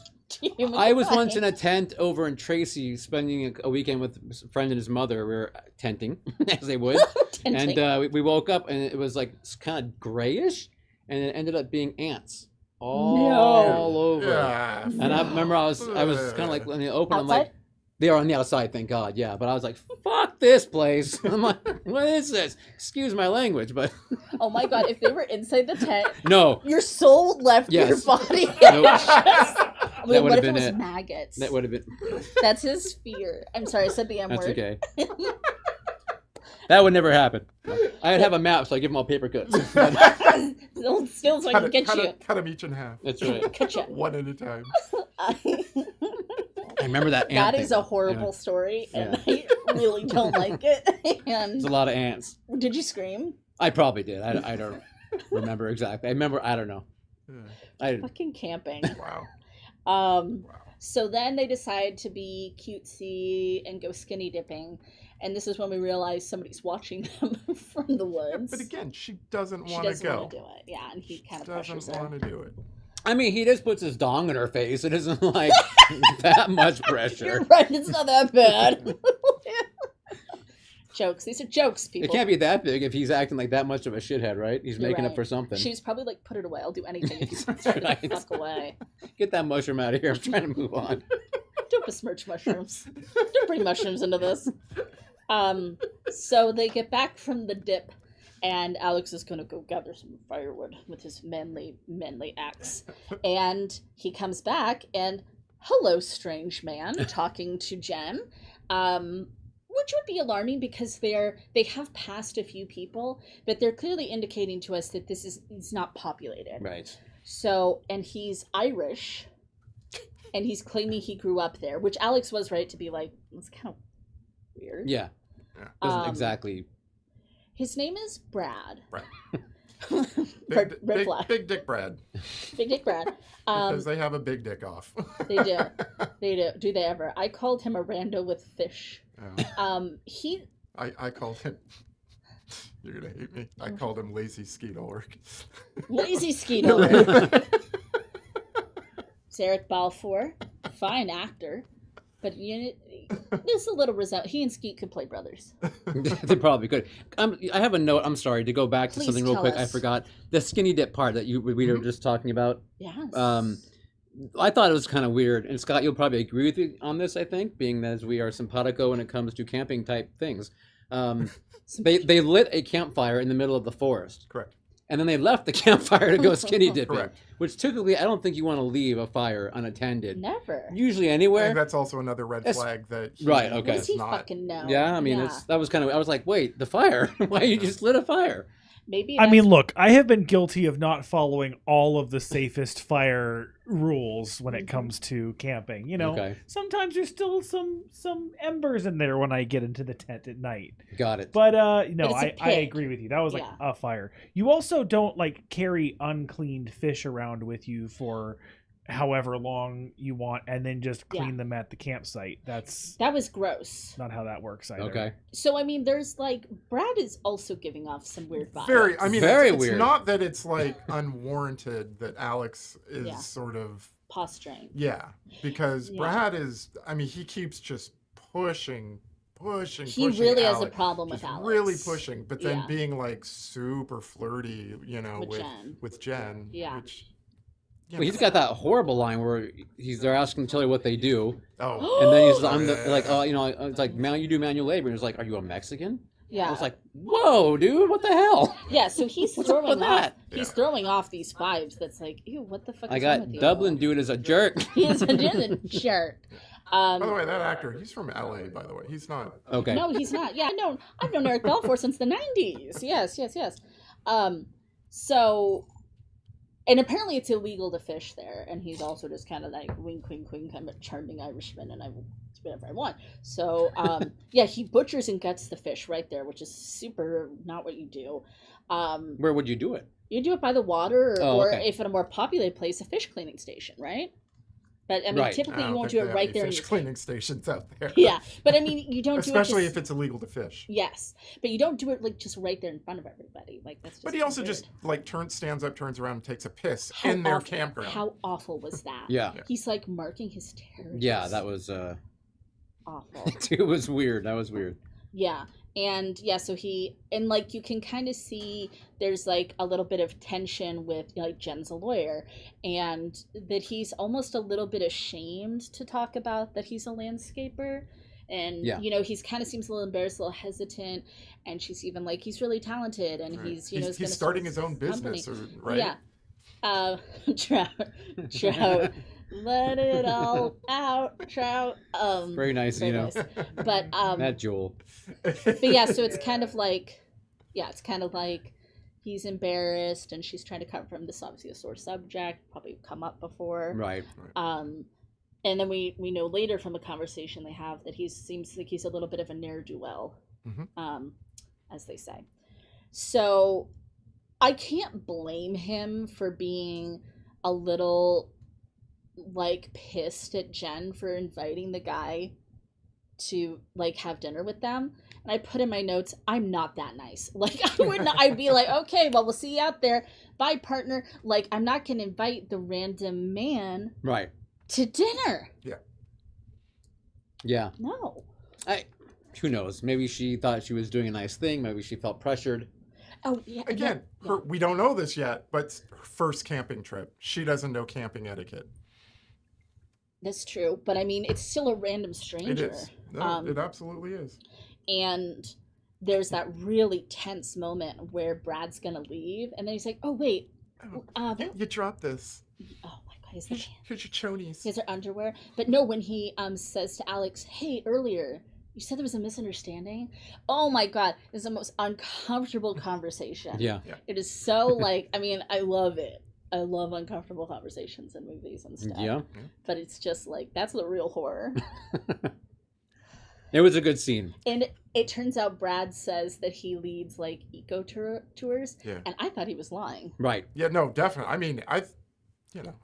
I was once in a tent over in Tracy, spending a weekend with a friend and his mother. We were tenting, as they would. Tenting. And we woke up, and it was like kind of grayish, and it ended up being ants all over. Yeah. And I remember I was kind of like, when they opened, I'm like, Outside? they are on the outside, thank God, yeah. But I was like, fuck this place. I'm like, what is this? Excuse my language, but Oh my god! If they were inside the tent, no. your soul left your Yes. body. Nope. I mean, That what would've if it been was it. maggots? That would have been, That's his fear. I'm sorry, I said the M that's word. okay. That would never happen. I'd have a map, so I give them all paper cuts. The old skills I Cut, can get you. cut them each in half. That's right. Cut you. One at a time. I remember that ant That is thing. a horrible Yeah. story, and I really don't like it. There's a And lot of ants. did you scream? I probably did. I don't remember exactly. I don't know. Yeah. I Fucking camping. Wow. Um, Wow. so then they decide to be cutesy and go skinny dipping, and this is when we realize somebody's watching them from the woods. But again, she doesn't She want to doesn't go. want to do it. Yeah, and he kind of Doesn't pressures her. want to do it. I mean, he just puts his dong in her face. It isn't like that much You're pressure. right. It's not that bad. Jokes. These are jokes, people. It can't be that big if he's acting like that much of a shithead, right? He's You're making up right. for something. She's probably like, put it away. I'll do anything if you put That's it right. the fuck away. Get that mushroom out of here. I'm trying to move on. Don't besmirch mushrooms. Don't bring mushrooms into this. So they get back from the dip, and Alex is going to go gather some firewood with his manly axe. And he comes back, and hello, strange man, talking to Jen. Which would be alarming because they have passed a few people, but they're clearly indicating to us that this is not populated. Right. So, and he's Irish, and he's claiming he grew up there, which Alex was right to be like, it's kind of weird. Yeah. Yeah. Doesn't Um, exactly. His name is Brad. Right. Red flag. Big Dick Brad. Big Dick Brad. Because they have a big dick off. They do. They do. Do they ever? I called him a rando with fish. Oh. He. I called him. You're gonna hate me. I called him Lazy Skeetalork. Lazy Skeetalork. It's Eric Balfour, fine actor, but there's a little result. He and Skeet could play brothers. They probably could. I have a note. I'm sorry to go back to Please something real tell quick. us. I forgot the skinny dip part that we were just talking about. Yes. I thought it was kind of weird, and Scott, you'll probably agree with me on this. I think, being as we are simpatico when it comes to camping type things, they lit a campfire in the middle of the forest, Correct. and then they left the campfire to go skinny dipping. Correct. Which typically, I don't think you want to leave a fire unattended. Never. Usually I anywhere. think that's also another red flag that he Right, okay. What does he is not. fucking know? Yeah, I mean, that was kind of. I was like, wait, the fire? Why you just lit a fire? Maybe. I mean, look, I have been guilty of not following all of the safest fire rules when it comes to camping. You know, Okay. sometimes there's still some embers in there when I get into the tent at night. Got it. But But it's a I pig. agree with you. That was like Yeah. a fire. You also don't like carry uncleaned fish around with you for however long you want and then just clean them at the campsite. That's That was gross. not how that works either. Okay. So I mean, there's like Brad is also giving off some weird vibes. Very. I mean, Very it's weird. not that it's like unwarranted that Alex is Yeah. sort of. Posturing. Yeah, because Yeah. Brad is. I mean, he keeps just pushing. He really has a Alex. problem with Just Alex. really pushing, but then Yeah. being like super flirty, With Jen. Yeah. Which, Well, he's got that horrible line where they're asking Tilly what they do, Oh, and then he's Oh, I'm yeah. like, oh, it's like you do manual labor, and he's like, are you a Mexican? Yeah. I was like, whoa, dude, what the hell? Yeah, so he's What's up throwing with off. that? He's Yeah. throwing off these vibes. That's like, ew, what the fuck? I is wrong got with you? Dublin dude as a jerk. He's a jerk. by the way, that actor, he's from LA. By the way, he's not. Okay. No, he's not. Yeah, I've known Eric Balfour since the '90s. Yes. So, and apparently it's illegal to fish there, and he's also just kind of like wink, wink, wink. I'm a charming Irishman, and I will do whatever I want. So, yeah, he butchers and guts the fish right there, which is super not what you do. Where would you do it? You do it by the water, Oh, or okay. if in a more populated place, a fish cleaning station, right? But I mean, Right. typically I you don't won't think do they it have right any there. Fish cleaning stations out there. Yeah, but I mean, you don't Especially do it if it's illegal to fish. Yes, but you don't do it like just right there in front of everybody. Like that's. Just But he also weird. just like stands up, turns around, and takes a piss How in their awful- campground. How awful was that? Yeah. He's like marking his territory. Yeah, that was awful. it was weird. That was weird. Yeah. And yeah, so like you can kind of see there's like a little bit of tension with like Jen's a lawyer, and that he's almost a little bit ashamed to talk about that he's a landscaper. And Yeah. he's kind of seems a little embarrassed, a little hesitant, and she's even like he's really talented, and Right. he's he's gonna starting start his own company. business, right? Yeah. Trout. Let it all out, Trout. Very nice, very you know. nice. But That Joel. but yeah, so it's kind of like he's embarrassed, and she's trying to cover him. This is obviously a sore subject, probably come up before. Right. And then we know later from a conversation they have that he seems like he's a little bit of a ne'er-do-well, as they say. So I can't blame him for being a little like pissed at Jen for inviting the guy to like have dinner with them. And I put in my notes, I'm not that nice. Like I would not, I'd be like, okay, well, we'll see you out there. Bye, partner. Like I'm not going to invite the random man Right. to dinner. Yeah. No. Who knows? Maybe she thought she was doing a nice thing. Maybe she felt pressured. Oh, yeah. Again, yeah. we don't know this yet, but her first camping trip. She doesn't know camping etiquette. That's true. But I mean, it's still a random stranger. It is. No, it absolutely is. And there's that really tense moment where Brad's going to leave. And then he's like, oh, wait. You dropped this. Oh, my God. Is that... Here's your chonies. He has her underwear. But no, when he says to Alex, hey, earlier, you said there was a misunderstanding? Oh my God. It's the most uncomfortable conversation. Yeah. It is so like, I mean, I love it. I love uncomfortable conversations in movies and stuff. Yeah. But it's just like, that's the real horror. It was a good scene. And it turns out Brad says that he leads like tours, Yeah. and I thought he was lying. Right. Yeah, no, definitely. I mean, I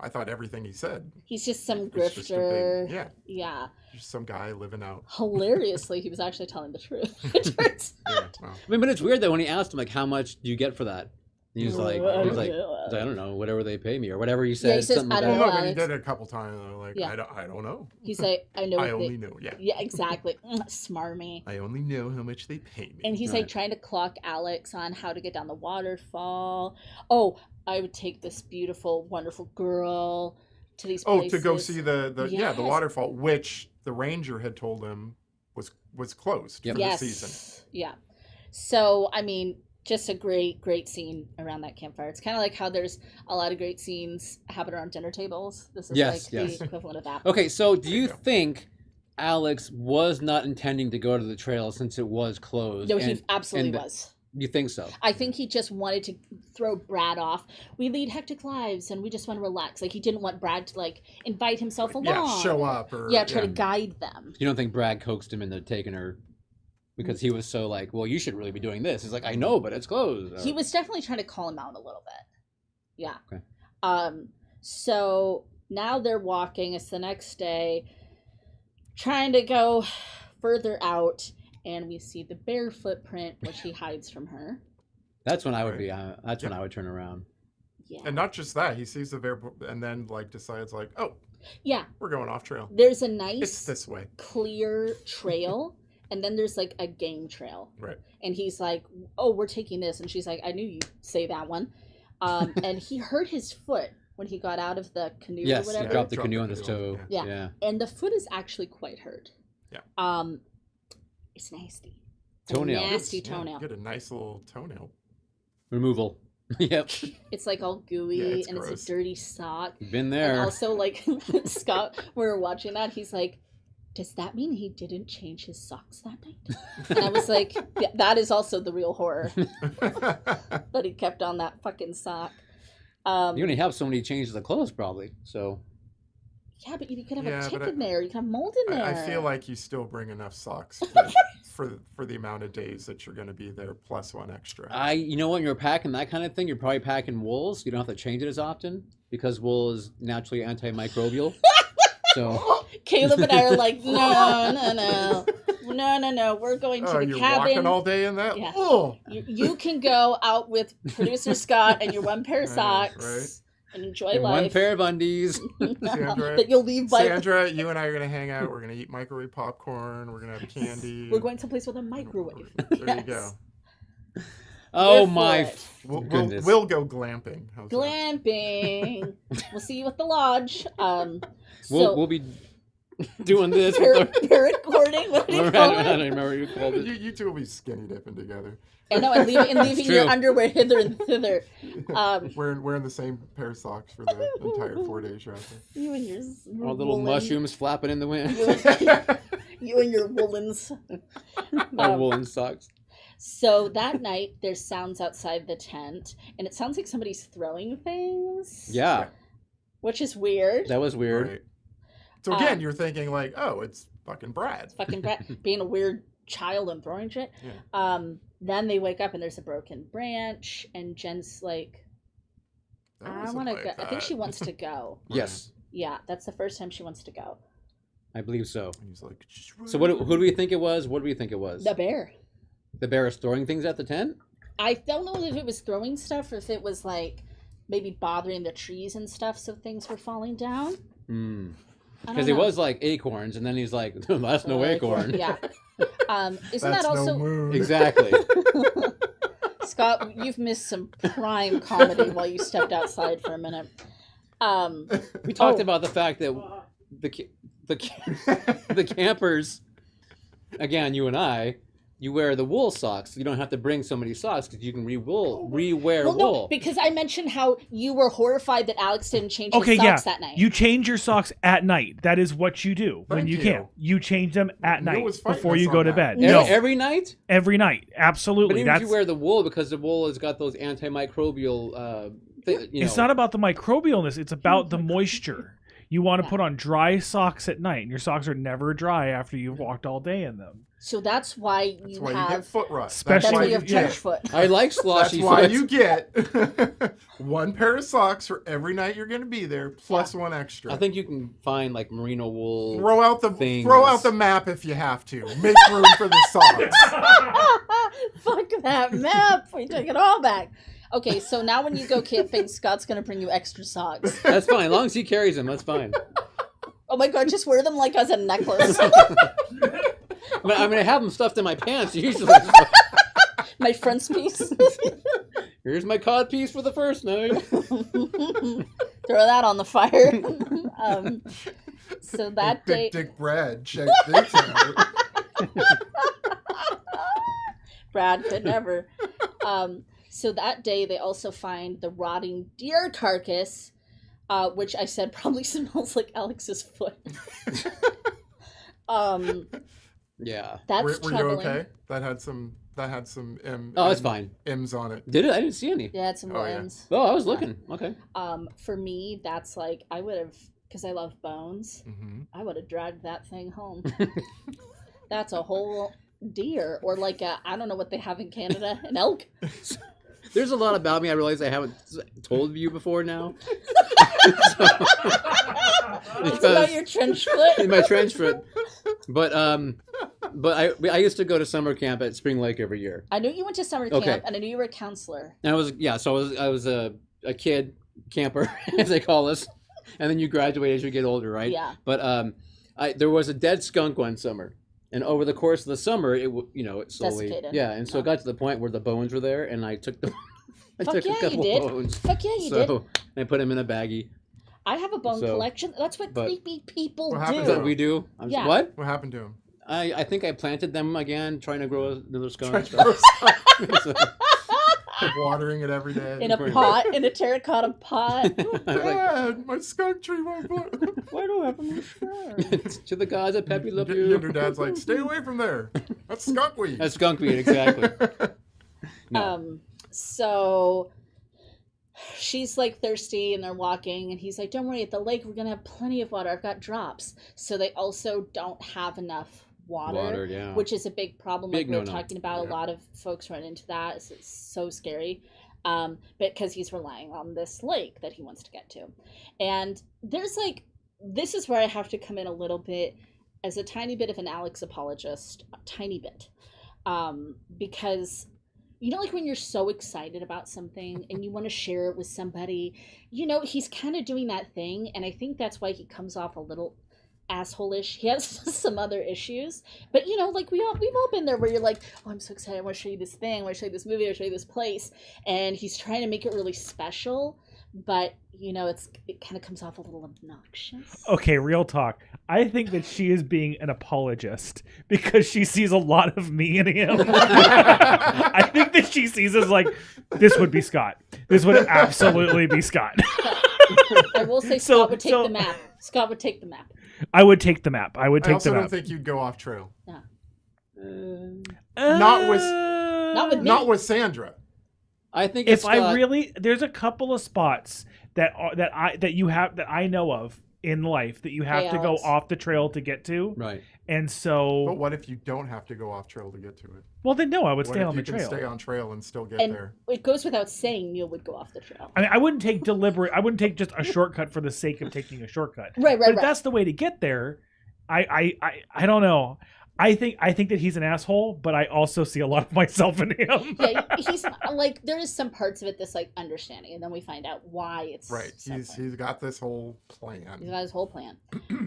thought everything he said. He's just some It's grifter. just a big, yeah, Yeah. just some guy living out. Hilariously, he was actually telling the truth. It turns Yeah, out. well, I mean, but it's weird that when he asked him like, "How much do you get for that?" He was like, I don't know, whatever they pay me or whatever you said. he says, something "I like don't that. know." no, but he Alex. did it a couple times. And like, Yeah. I don't know. He's like, I know. I what only know. Yeah. Yeah, exactly. Smarmy. I only know how much they pay me. And he's Right. like trying to clock Alex on how to get down the waterfall. Oh, I would take this beautiful, wonderful girl to these places. to go see the Yes. the waterfall, which the ranger had told him was closed Yep. for Yes. the season. Yeah. So, I mean, just a great scene around that campfire. It's kind of like how there's a lot of great scenes happen around dinner tables. This is Yes, like yes. the equivalent of that. Okay, so do you you go. think Alex was not intending to go to the trail since it was closed? No, and he absolutely and was. You think so? I think he just wanted to throw Brad off. We lead hectic lives and we just want to relax. Like, he didn't want Brad to, like, invite himself along. Yeah, show up or Yeah, try to guide them. You don't think Brad coaxed him into taking her because he was so like, well, you should really be doing this. He's like, I know, but it's closed. He was definitely trying to call him out a little bit. Yeah. Okay. So now they're walking. It's the next day, trying to go further out, and we see the bear footprint, which he hides from her. That's when I would be. That's when I would turn around. Yeah. And not just that, he sees the bear and then like decides like, oh, Yeah. we're going off trail. There's a It's nice this way. clear trail, and then there's like a game trail. Right. And he's like, oh, we're taking this. And she's like, I knew you'd say that one. And he hurt his foot when he got out of the canoe or Yes, whatever. he dropped the Dropped canoe the on his canoe, toe. yeah. Yeah. And the foot is actually quite hurt. Yeah. It's nasty. Toenail. Nasty Yeah, toenail. get a nice little toenail. Removal. Yep. It's like all gooey Yeah, it's and gross. it's a dirty sock. Been And there. also, like, Scott, we were watching that, he's like, does that mean he didn't change his socks that night? And I was like, yeah, that is also the real horror, that he kept on that fucking sock. You only have so many changes of clothes, probably. So Yeah, but you could have Yeah, a tick but in there. You could have mold in there. I feel like you still bring enough socks for the amount of days that you're going to be there, plus one extra. you know what? When you're packing that kind of thing, you're probably packing wool, so you don't have to change it as often because wool is naturally antimicrobial. So Caleb and I are like, no. We're going to Oh, the you're cabin. walking all day in that? Yeah. Oh! You can go out with producer Scott and your one pair of Right, socks right. and enjoy and life. one pair of undies. Sandra, that you'll leave by. Sandra, you and I are going to hang out. We're going to eat microwave popcorn. We're going to have candy. We're going someplace with a microwave. There you Yes. go. Oh Live for my it. goodness. We'll go glamping. How's that? Glamping. We'll see you at the lodge. We'll be doing this with our... Parrot recording. What do you I call don't it? remember what you called it. You two will be skinny dipping together. And no, and leaving true. your underwear hither and thither. Wearing the same pair of socks for the entire 4 days you're out You and your All little woolen- mushrooms flapping in the wind. there. You and your woolens. My woolen socks. So that night, there's sounds outside the tent, and it sounds like somebody's throwing things. Yeah, Which is weird. that was weird. Right. So again, you're thinking like, oh, it's fucking Brad. Fucking Brett being a weird child and throwing shit. Yeah. Then they wake up and there's a broken branch, and Jen's like, That I wasn't want to like go. I think that. she wants to go. Yes, Yeah, that's the first time she wants to go. I believe so. And he's like, just So who do we think it was? What do we think it was? The bear. The bear is throwing things at the tent? I don't know if it was throwing stuff or if it was like maybe bothering the trees and stuff, so things were falling down. I don't Because it know. was like acorns, and then he's like, that's no acorn. Yeah. Isn't That's that also no moon. Exactly. Scott? You've missed some prime comedy while you stepped outside for a minute. We talked about the fact that the campers, again, you and I, you wear the wool socks. You don't have to bring so many socks because you can re-wear Well, wool. no, because I mentioned how you were horrified that Alex didn't change his Okay, socks yeah. that night. You change your socks at night. That is what you do when Thank you you. camp. You change them at Neil night was fighting before us you on go to that. bed. No. No, Every night? every night. But Absolutely. even if That's you wear the wool, because the wool has got those antimicrobial, it's not about the microbialness. It's about the moisture. You want to Yeah. put on dry socks at night, and your socks are never dry after you've walked all day in them. So that's why That's you why you get have. foot rot. Especially That's why if you have yeah. trench foot. I like That's sloshy why foot. you get one pair of socks for every night you're going to be there, plus one extra. I think you can find like merino wool. throw out things. the map if you have to. Make room for the socks. Fuck that map. We took it all back. Okay, so now when you go camping, Scott's gonna bring you extra socks. That's fine. As long as he carries them, that's fine. Oh my god, just wear them like as a necklace. I'm gonna have them stuffed in my pants usually. My front's piece. Here's my cod piece for the first night. Throw that on the fire. So that Big day, Dick Brad, check this out. Brad could never. So that day, they also find the rotting deer carcass, which I said probably smells like Alex's foot. Yeah. That's Were you troubling. okay? That had some Oh, that's fine. M's on it. Did it? I didn't see any. Yeah, it's some Oh, yeah. bones. Oh, I was looking. Okay. For me, that's like I would have, because I love bones. Mm-hmm. I would have dragged that thing home. That's a whole deer, or like I don't know what they have in Canada, an elk. There's a lot about me I realize I haven't told you before now. It's about your trench foot. In my trench foot. But I used to go to summer camp at Spring Lake every year. I knew you went to summer camp, Okay. and I knew you were a counselor. And I was a kid camper, as they call us. And then you graduate as you get older, right? Yeah. But there was a dead skunk one summer. And over the course of the summer, it slowly, Desiccated. yeah. And so it got to the point where the bones were there, and I took them. I Fuck took yeah, a couple you did. bones. Fuck yeah, you did. So I put them in a baggie. I have a bone So, collection. That's what but- creepy people What happened Is to that do. what we do? Yeah. What? What happened to him? I think I planted them again, trying to grow another skunk. So, Keep watering it every day. In a pot, in a terracotta pot. I was like, Dad, my skunk tree won't blow. Why do I have a mustache? to the gods of Pepe Le Your Pew. dad's like, stay away from there. That's skunk weed. That's skunk weed, exactly. No. So she's like thirsty and they're walking and he's like, don't worry, at the lake we're gonna have plenty of water. I've got drops. So they also don't have enough water, Yeah. which is a big problem. Big Like we were no-no. talking about, Yeah. a lot of folks run into that. It's so scary. But because he's relying on this lake that he wants to get to. And there's like, this is where I have to come in a little bit as a tiny bit of an Alex apologist, a tiny bit. Because you know, like when you're so excited about something and you want to share it with somebody, you know, he's kind of doing that thing. And I think that's why he comes off a little asshole-ish. He has some other issues, but you know, like we've all been there where you're like, oh, I'm so excited, I want to show you this thing, I want to show you this movie, I want to show you this place, and he's trying to make it really special, but you know, it kind of comes off a little obnoxious. Okay, real talk. I think that she is being an apologist because she sees a lot of me in him. I think that she sees us like, this would be Scott. This would absolutely be Scott. I will say So- Scott would take so- the map. Scott would take the map. I would take the map. I would I take also the don't map. think you'd go off trail. Not with me. Not with Sandra. I think If it's I got- really, there's a couple of spots that I know of in life that you have Hey, to go Alex. off the trail to get to, right. and But so what if you don't have to go off trail to get to it? well then no, I would What stay if on you the can trail. stay on trail and still get And there? it goes without saying Neil would go off the trail. I mean, I wouldn't take just a shortcut for the sake of taking a shortcut. Right, But if right. that's the way to get there, I don't know. I think that he's an asshole, but I also see a lot of myself in him. Yeah, he's like, there is some parts of it that's like understanding, and then we find out why it's Right. He's got this whole He's plan. got his whole plan.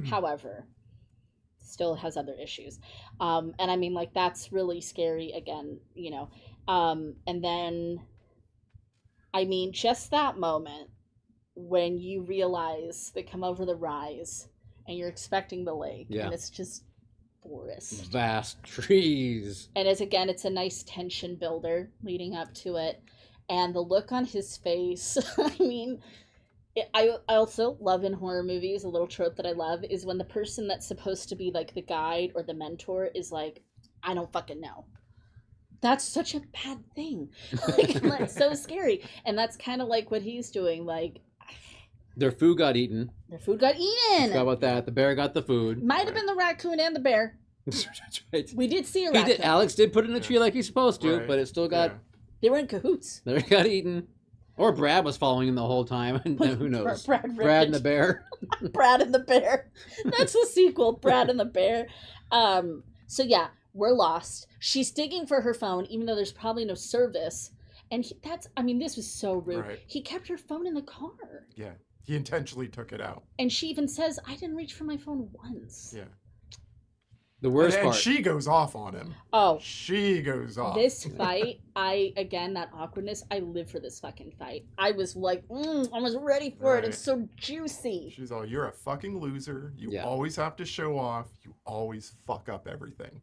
However, still has other issues. And I mean, like, that's really scary again, you know. And then, I mean, just that moment when you realize they come over the rise and you're expecting the lake, Yeah. and it's just forest. Vast trees. And it's a nice tension builder leading up to it. And the look on his face, I mean, I also love in horror movies, a little trope that I love is when the person that's supposed to be like the guide or the mentor is like, I don't fucking know. That's such a bad thing. Like, that's so scary. And that's kind of like what he's doing. Like, Their food got eaten. Their food got eaten. How about that? The bear got the food. Might have been the raccoon and the bear. That's right. We did see a He raccoon. did. Alex did put it in a tree like he's supposed to, Right. but it still got. Yeah. They were in cahoots. There, it got eaten. Or Brad was following him the whole time, and who knows? Brad ripped Brad and it. the bear. Brad and the Bear. That's the sequel, Brad and the Bear. So yeah, we're lost. She's digging for her phone, even though there's probably no service. And this was so rude. Right. He kept her phone in the car. Yeah. He intentionally took it out. And she even says, I didn't reach for my phone once. Yeah. The worst and part. she goes off on him. Oh, She goes off. this fight, that awkwardness, I live for this fucking fight. I was like, I was ready for it. Right. It's so juicy. She's all, you're a fucking loser. You Yeah. always have to show off. You always fuck up everything.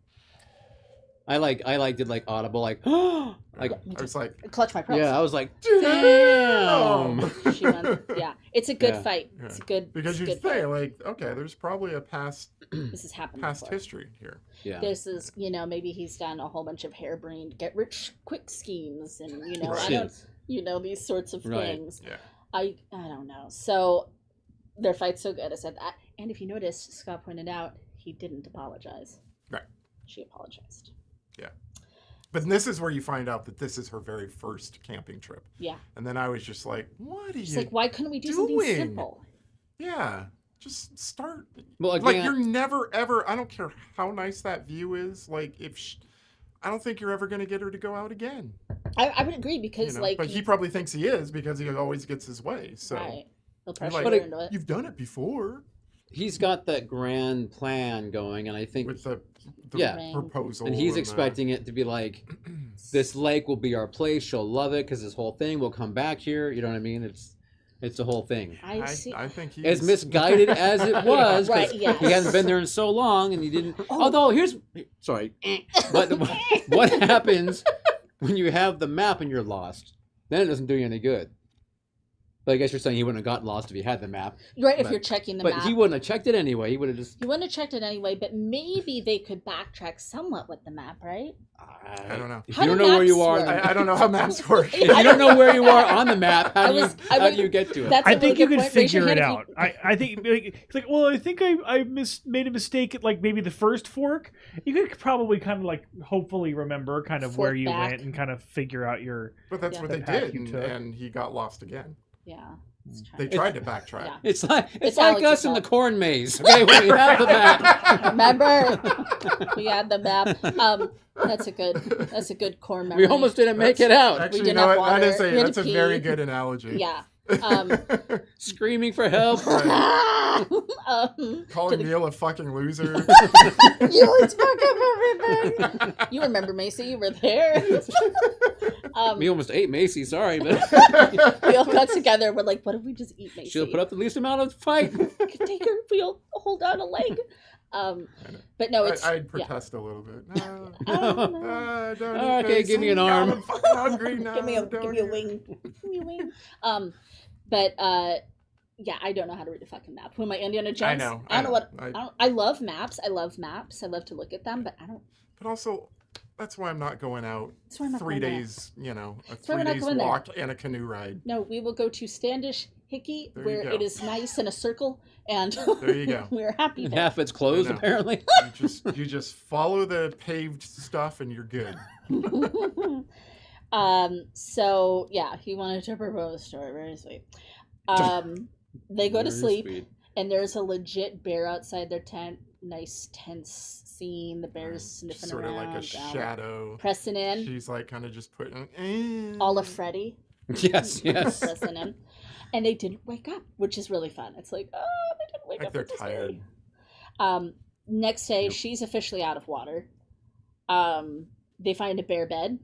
I did like audible like like I was like, I clutch my pearls. yeah. I was like damn. She went, yeah. It's a good Yeah. fight. Yeah. It's a good because you good say, fight. like, okay, there's probably a past This has happened before. history here. Yeah. This is, maybe he's done a whole bunch of harebrained get rich quick schemes and, I Right. don't, these sorts of Right. things. Yeah. I don't know. So their fight's so good. I said that. And if you noticed, Scott pointed out, he didn't apologize. Right. She apologized. But this is where you find out that this is her very first camping trip. Yeah. And then I was just like, what are She's you like, why couldn't we do something doing? simple? Yeah. Just start. Well, again, Like, you're never, ever, I don't care how nice that view is. Like, I don't think you're ever going to get her to go out again. I would agree because, But he probably thinks he is because he always gets his way. So, right. He'll you're pressure like, her into it. you've done it before he's got that grand plan going, and I think with the Yeah. proposal. and he's the- expecting it to be like this lake will be our place. She'll love it because this whole thing will come back here. You know what I mean? It's the whole thing. I see. I think he's As misguided as it was, 'cause Right, yes. he hadn't been there in so long, and he didn't. Oh. Although sorry, but what happens when you have the map and you're lost? Then it doesn't do you any good. But I guess you're saying he wouldn't have gotten lost if he had the map. Right, if but- you're checking the But map. he wouldn't have checked it anyway. He would have just. You wouldn't have checked it anyway, but maybe they could backtrack somewhat with the map, right? I don't know. If How you don't do know where you maps are, work? then- I don't know how maps work. if you don't know where you are on the map, how do I you get to it? That's I a really think you good could point. Raise your figure it hand if out. I think it's like, well, I think I made a mistake at like maybe the first fork. You could probably kind of like hopefully remember kind of where Fork you back. went and kind of figure out your. But that's Yeah. what The they path did, you took. and he got lost again. Yeah. let's try They it. tried to backtrack. Yeah. It's like It's like Alex's us in the fault. corn maze. Okay, when we have the map. Remember, we had the map. That's a good core memory. We almost didn't make it out. Actually, didn't you know have what? That is water. We had that's to a very pee. good analogy. Yeah. Screaming for help. Calling Neil a fucking loser. You always fuck up everything. You remember Macy? You were there. We almost ate Macy. Sorry, but We all got together. We're like, what if we just eat Macy? she'll put up the least amount of fight. Could take her. We'll hold down a leg. But no, it's I'd protest a little bit. No. Don't Okay, eat give me an Macy. arm. God, I'm fucking hungry now. give me a Don't eat. wing. Give me a wing. But yeah, I don't know how to read a fucking map. Who am I, Indiana Jones? I know. I don't know what. I- I love maps. I love maps. I love to look at them, but I don't. But also, that's why I'm not going out That's why I'm not 3 going there. days, a why we're 3 not days going there. walk and a canoe ride. No, we will go to Standish Hickey, There you where go. it is nice in a circle, and There you go. we're happy there. Half it's closed I know. apparently. You just follow the paved stuff and you're good. So yeah, he wanted to propose to her. Very sweet. They go to Very sleep, sweet. and there's a legit bear outside their tent. Nice tense scene. The bear's sniffing Sort of around, like a growling, shadow. pressing in. She's like kind of just putting All of Freddy Yes, yes. pressing in, and they didn't wake up, which is really fun. It's like, oh, they didn't wake Like up. they're at this tired. day. Next day, Yep. she's officially out of water. They find a bear bed.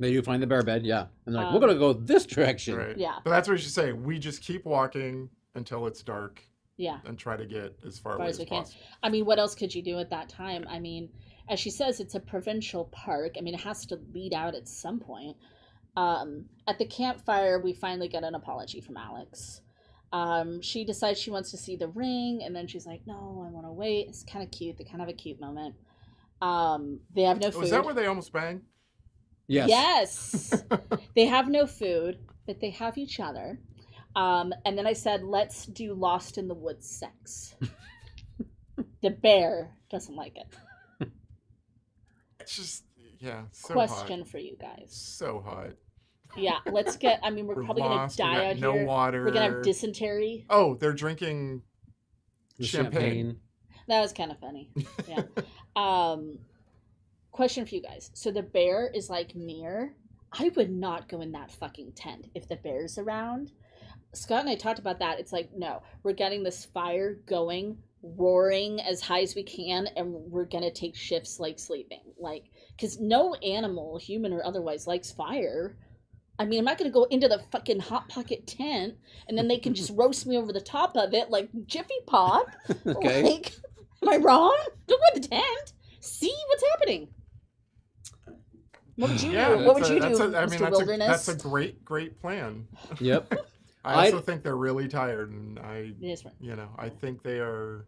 They do find the bear bed, yeah. And they're like, Um, we're gonna go this direction. Right. Yeah. But that's what you should say. We just keep walking until it's dark Yeah. and try to get as far Far away as as we can. possible. I mean, what else could you do at that time? I mean, as she says, it's a provincial park. I mean, it has to lead out at some point. At the campfire, we finally get an apology from Alex. She decides she wants to see the ring, and then she's like, no, I want to wait. It's kind of cute. They kind of have a cute moment. They have no food. Was that where they almost banged? Yes. Yes. They have no food, but they have each other. And then I said, let's do Lost in the Woods sex. The bear doesn't like it. It's just, yeah, so Question hot. for you guys. So hot. Yeah, let's get. I mean, we're probably lost, we gonna die got out no here. water. We're gonna have dysentery. Oh, they're drinking The champagne. That was kind of funny. Yeah. Question for you guys. So the bear is like near. I would not go in that fucking tent if the bear's around. Scott and I talked about that. It's like, no, we're getting this fire going, roaring as high as we can, and we're gonna take shifts like sleeping. Like, because no animal, human or otherwise, likes fire. I mean, I'm not gonna go into the fucking Hot Pocket tent and then they can just roast me over the top of it like Jiffy Pop. Okay. Like, am I wrong? Don't go in the tent. See what's happening. What would you do? What would you do, Mr. Wilderness? That's a great plan. Yep. I also think they're really tired, and Yes, right. I think they are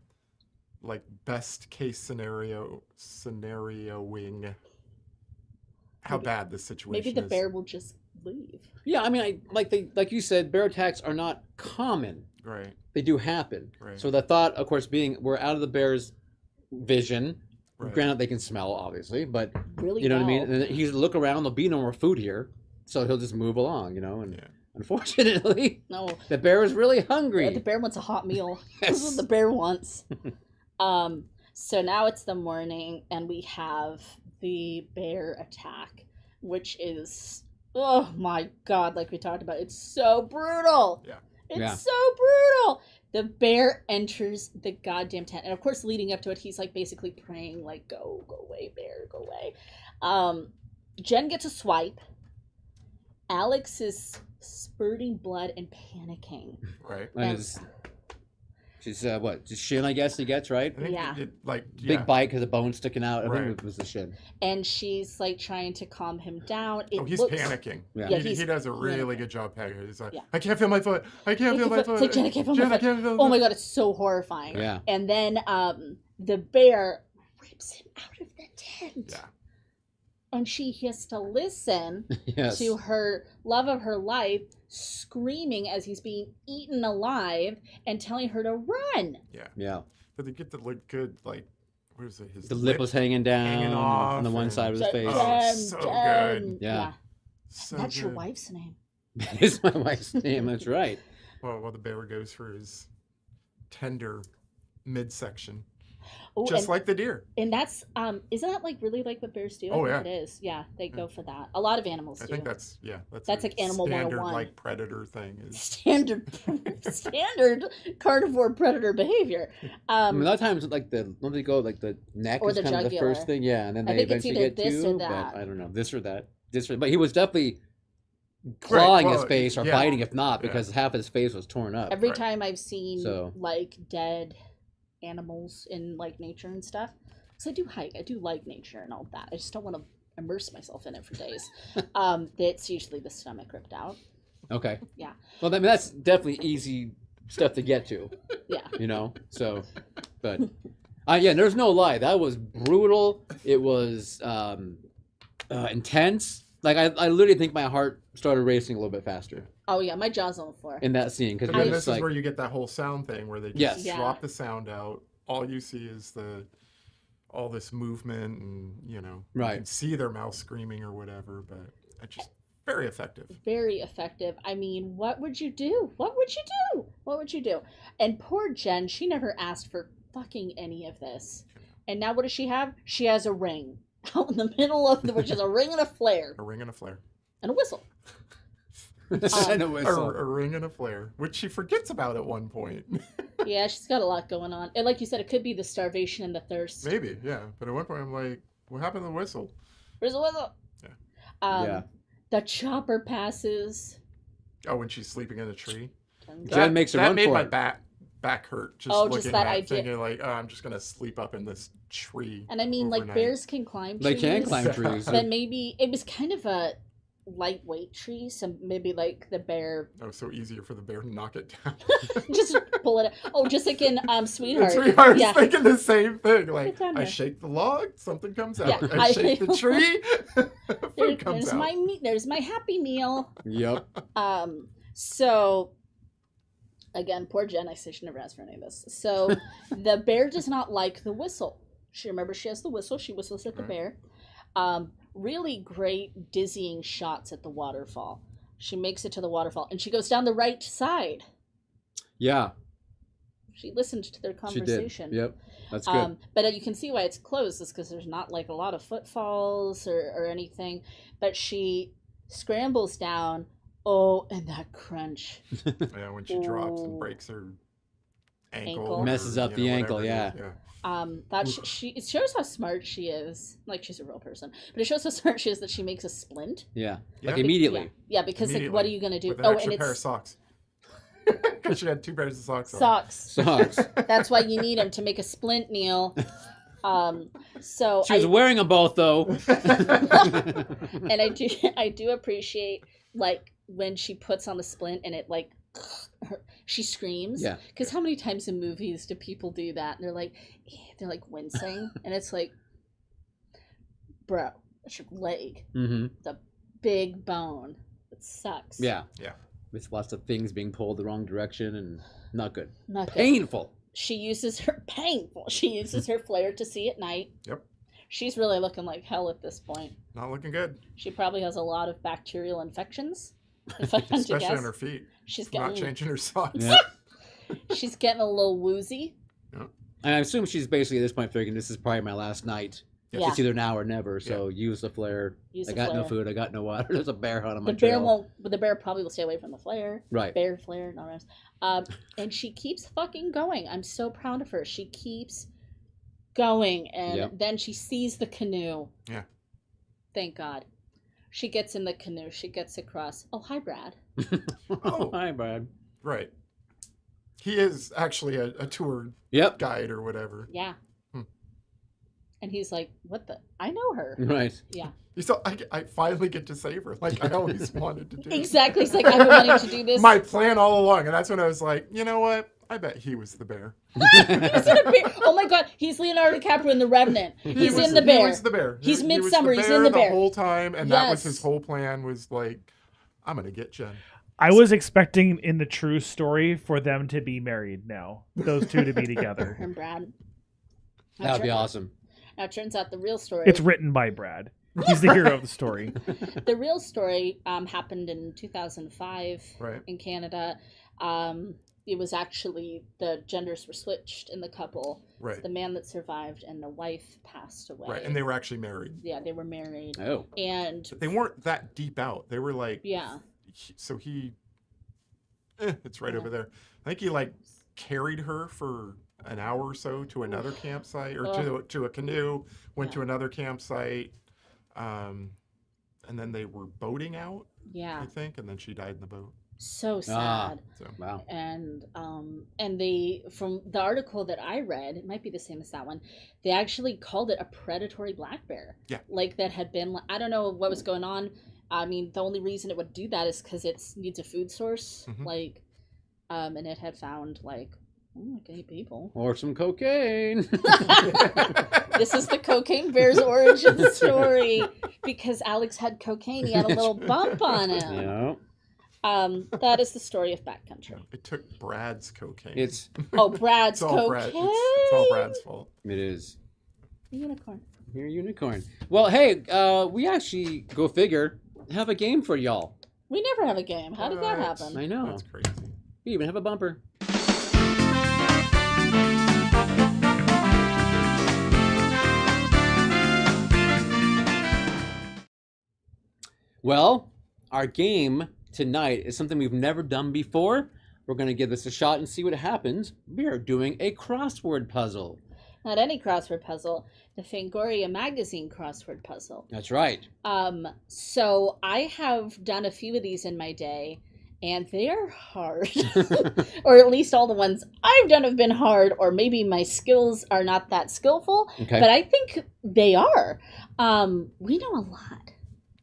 like best case scenarioing how bad this situation Maybe the is. bear will just leave. Yeah, I mean, like you said, bear attacks are not common. Right. They do happen. Right. So the thought, of course, being we're out of the bear's vision. Right. Granted, they can smell, obviously, but Really, you know well. what I mean. And he's look around. There'll be no more food here, so he'll just move along. And Yeah. unfortunately, No, the bear is really hungry. the bear wants a hot meal. Yes. This is what the bear wants. So now it's the morning, and we have the bear attack, which is, oh my god, like we talked about, it's so brutal. Yeah. It's Yeah. so brutal. The bear enters the goddamn tent, and of course, leading up to it, he's like basically praying, like, "Go away, bear, go away." Jen gets a swipe. Alex is spurting blood and panicking. Right. And she's what? Just shin, I guess he gets, right? I think Yeah. Big bite because the bone's sticking out. I Right. think it was the shin. And she's like trying to calm him down. He's panicking. Yeah. Yeah, he does a really panicking. good job panicking. He's like, Yeah. I can't feel my foot. I can't feel my foot. It's like, Jen, I can't feel my foot. Oh my god, it's so horrifying. Yeah. And then the bear rips him out of the tent. Yeah. And she has to listen Yes. to her love of her life screaming as he's being eaten alive and telling her to run. Yeah. But they get the good, like, what is it? His The lip was hanging down hanging on the off one and- side of his Jen, face. Oh, so good. Yeah. So That's your good. wife's name. That is my wife's name. That's right. While the bear goes for his tender midsection, Oh, just like the deer. and that's isn't that like really like what bears do? I Oh, think yeah. it is. Yeah, they go for that. A lot of animals I do. think that's That's a like Animal standard 101. like predator thing. Is standard carnivore predator behavior. I mean, a lot of times, like don't they go like the neck Or is the kind of the jugular. first thing, yeah, and then I they think it's eventually either get this to. or that. But I don't know, this or that, But he was definitely clawing his well, face or yeah. biting, if not, Yeah. because half his face was torn up. Every Right. time I've seen So- like dead animals in like nature and stuff, because I do hike, I do like nature and all that. I just don't want to immerse myself in it for days. It's usually the stomach ripped out. Okay. Yeah. Well, I mean, that's definitely easy stuff to get to. Yeah. So, but yeah, there's no lie. That was brutal. It was intense. Like I literally think my heart started racing a little bit faster Oh yeah, my jaw's on the floor. in that scene because And it then was this is like, where you get that whole sound thing where they just Yes. Yeah. drop the sound out. All you see is all this movement, and you Right. can see their mouth screaming or whatever. But it's just very effective. Very effective. I mean, what would you do? What would you do? What would you do? And poor Jen, she never asked for fucking any of this. And now what does she have? She has a ring out in the middle of which is a ring and a flare A ring and a flare. and a whistle. and a whistle. A ring and a flare, which she forgets about at one point. Yeah, she's got a lot going on. And like you said, it could be the starvation and the thirst. Maybe, yeah. But at one point, I'm like, what happened to the whistle? Where's the whistle? Yeah. Yeah. The chopper passes. Oh, when she's sleeping in a tree. Jen makes a that run made for my it. back hurt. Just Oh, looking just that at idea. thinking like, oh, I'm just gonna sleep up in this tree. And I mean, like, overnight. bears can climb They trees. can climb trees. But maybe it was kind of a lightweight tree, so maybe like the bear Oh, so easier for the bear to knock it down. just pull it. Oh, just like in Sweetheart. I was Yeah. thinking the same thing. Like, Get down I there. shake the log, something comes out. Yeah, I shake the tree, food comes There's out. my meat. There's my happy meal. Yep. So Again, poor Jen. I say she never asked for any of this. So the bear does not like the whistle. She has the whistle. She whistles at the bear. Really great dizzying shots at the waterfall. She makes it to the waterfall and she goes down the right side. Yeah. She listened to their conversation. She did. Yep. That's good. But you can see why it's closed is because there's not like a lot of footfalls or anything. But she scrambles down. Oh, and that crunch. Yeah, when she drops and breaks her ankle. Messes up the ankle, yeah. It shows how smart she is. Like, she's a real person. But it shows how smart she is that she makes a splint. Yeah. Yeah. Like immediately. Yeah, because like, what are you going to do? With an extra pair of socks. Because she had 2 pairs of socks on. Socks. That's why you need them to make a splint, Neil. So she was wearing them both, though. And I do appreciate, like, when she puts on the splint and it, like, she screams. Yeah. Because how many times in movies do people do that? And they're like wincing. And it's like, bro, it's your leg. Mm-hmm. The big bone. It sucks. Yeah. Yeah. With lots of things being pulled the wrong direction and not good. Not good. Painful. She uses her flare to see at night. Yep. She's really looking like hell at this point. Not looking good. She probably has a lot of bacterial infections. Especially on her feet. She's not changing her socks. Yeah. She's getting a little woozy. And I assume she's basically at this point figuring this is probably my last night. Yeah. It's either now or never. So use the flare. I got no food. I got no water. There's a bear hunt on my trail. The bear probably will stay away from the flare. Right. Bear flare, not rest. And she keeps fucking going. I'm so proud of her. She keeps going, and then she sees the canoe. Yeah. Thank God. She gets in the canoe. She gets across. Oh, hi, Brad. Oh, hi, Brad. Right. He is actually a tour guide or whatever. Yeah. And he's like, what the? I know her. Right. Yeah. So I finally get to save her, like I always wanted to do. Exactly. It's like, I've been wanting to do this. My plan all along. And that's when I was like, you know what? I bet he was the bear. Oh my God. He's Leonardo DiCaprio in The Revenant. He's in the bear. He was the bear. He's he Midsummer. Was the He's in the bear. The whole time. And that was his whole plan, was like, I'm going to get Jen. I was expecting in the true story for them to be married now. Those two to be together. And Brad. That would be awesome. Now, it turns out the real story... It's written by Brad. He's the hero of the story. The real story happened in 2005 in Canada. It was actually, the genders were switched in the couple. Right. The man that survived and the wife passed away. Right, and they were actually married. Yeah, they were married. Oh. And... But they weren't that deep out. They were like... Yeah. So he... it's right over there. I think he, like, carried her for an hour or so to another campsite, or to a canoe, went to another campsite, and then they were boating out, I think, and then she died in the boat. So sad. Wow. And they, from the article that I read, it might be the same as that one, they actually called it a predatory black bear. Yeah. Like, that had been, I don't know what was going on. I mean, the only reason it would do that is because it needs a food source, like, and it had found, like, gay people. Or some cocaine. This is the cocaine bear's origin story. Because Alex had cocaine, he had a little bump on him. Yeah. That is the story of Backcountry. It took Brad's cocaine. Brad's cocaine. It's all Brad's fault. It is. Unicorn. You're a unicorn. Well, hey, we actually, go figure, have a game for y'all. We never have a game. How did that happen? I know. That's crazy. We even have a bumper. Well, our game tonight is something we've never done before. We're going to give this a shot and see what happens. We are doing a crossword puzzle. Not any crossword puzzle, the Fangoria magazine crossword puzzle. That's right. So I have done a few of these in my day, and they're hard. Or at least all the ones I've done have been hard, or maybe my skills are not that skillful. Okay. But I think they are. We know a lot.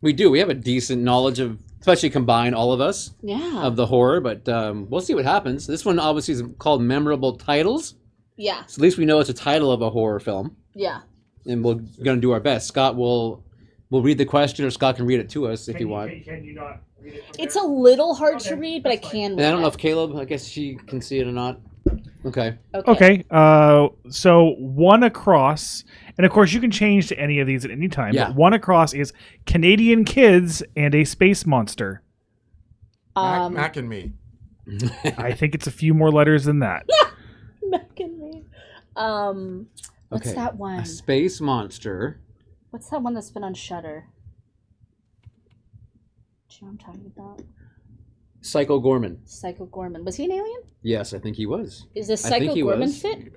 We do. We have a decent knowledge of, especially combine all of us, of the horror, but we'll see what happens. This one obviously is called Memorable Titles. Yeah. So at least we know it's a title of a horror film. Yeah. And we're going to do our best. Scott will We'll read the question, or Scott can read it to us if you want. Can you not read it? It's a little hard to Okay, read, but I that's fine. can read And I don't know it. if Caleb, I guess she can see it or not. Okay. Okay. So one across, and of course you can change to any of these at any time. Yeah. But one across is Canadian kids and a space monster. Mac and me. I think it's a few more letters than that. Mac and me. What's Okay. that one? A space monster. What's that one that's been on Shudder? Do you know what I'm talking about? Psycho Gorman. Psycho Gorman. Was he an alien? Yes, I think he was. Is this I think Psycho he Gorman was. fit?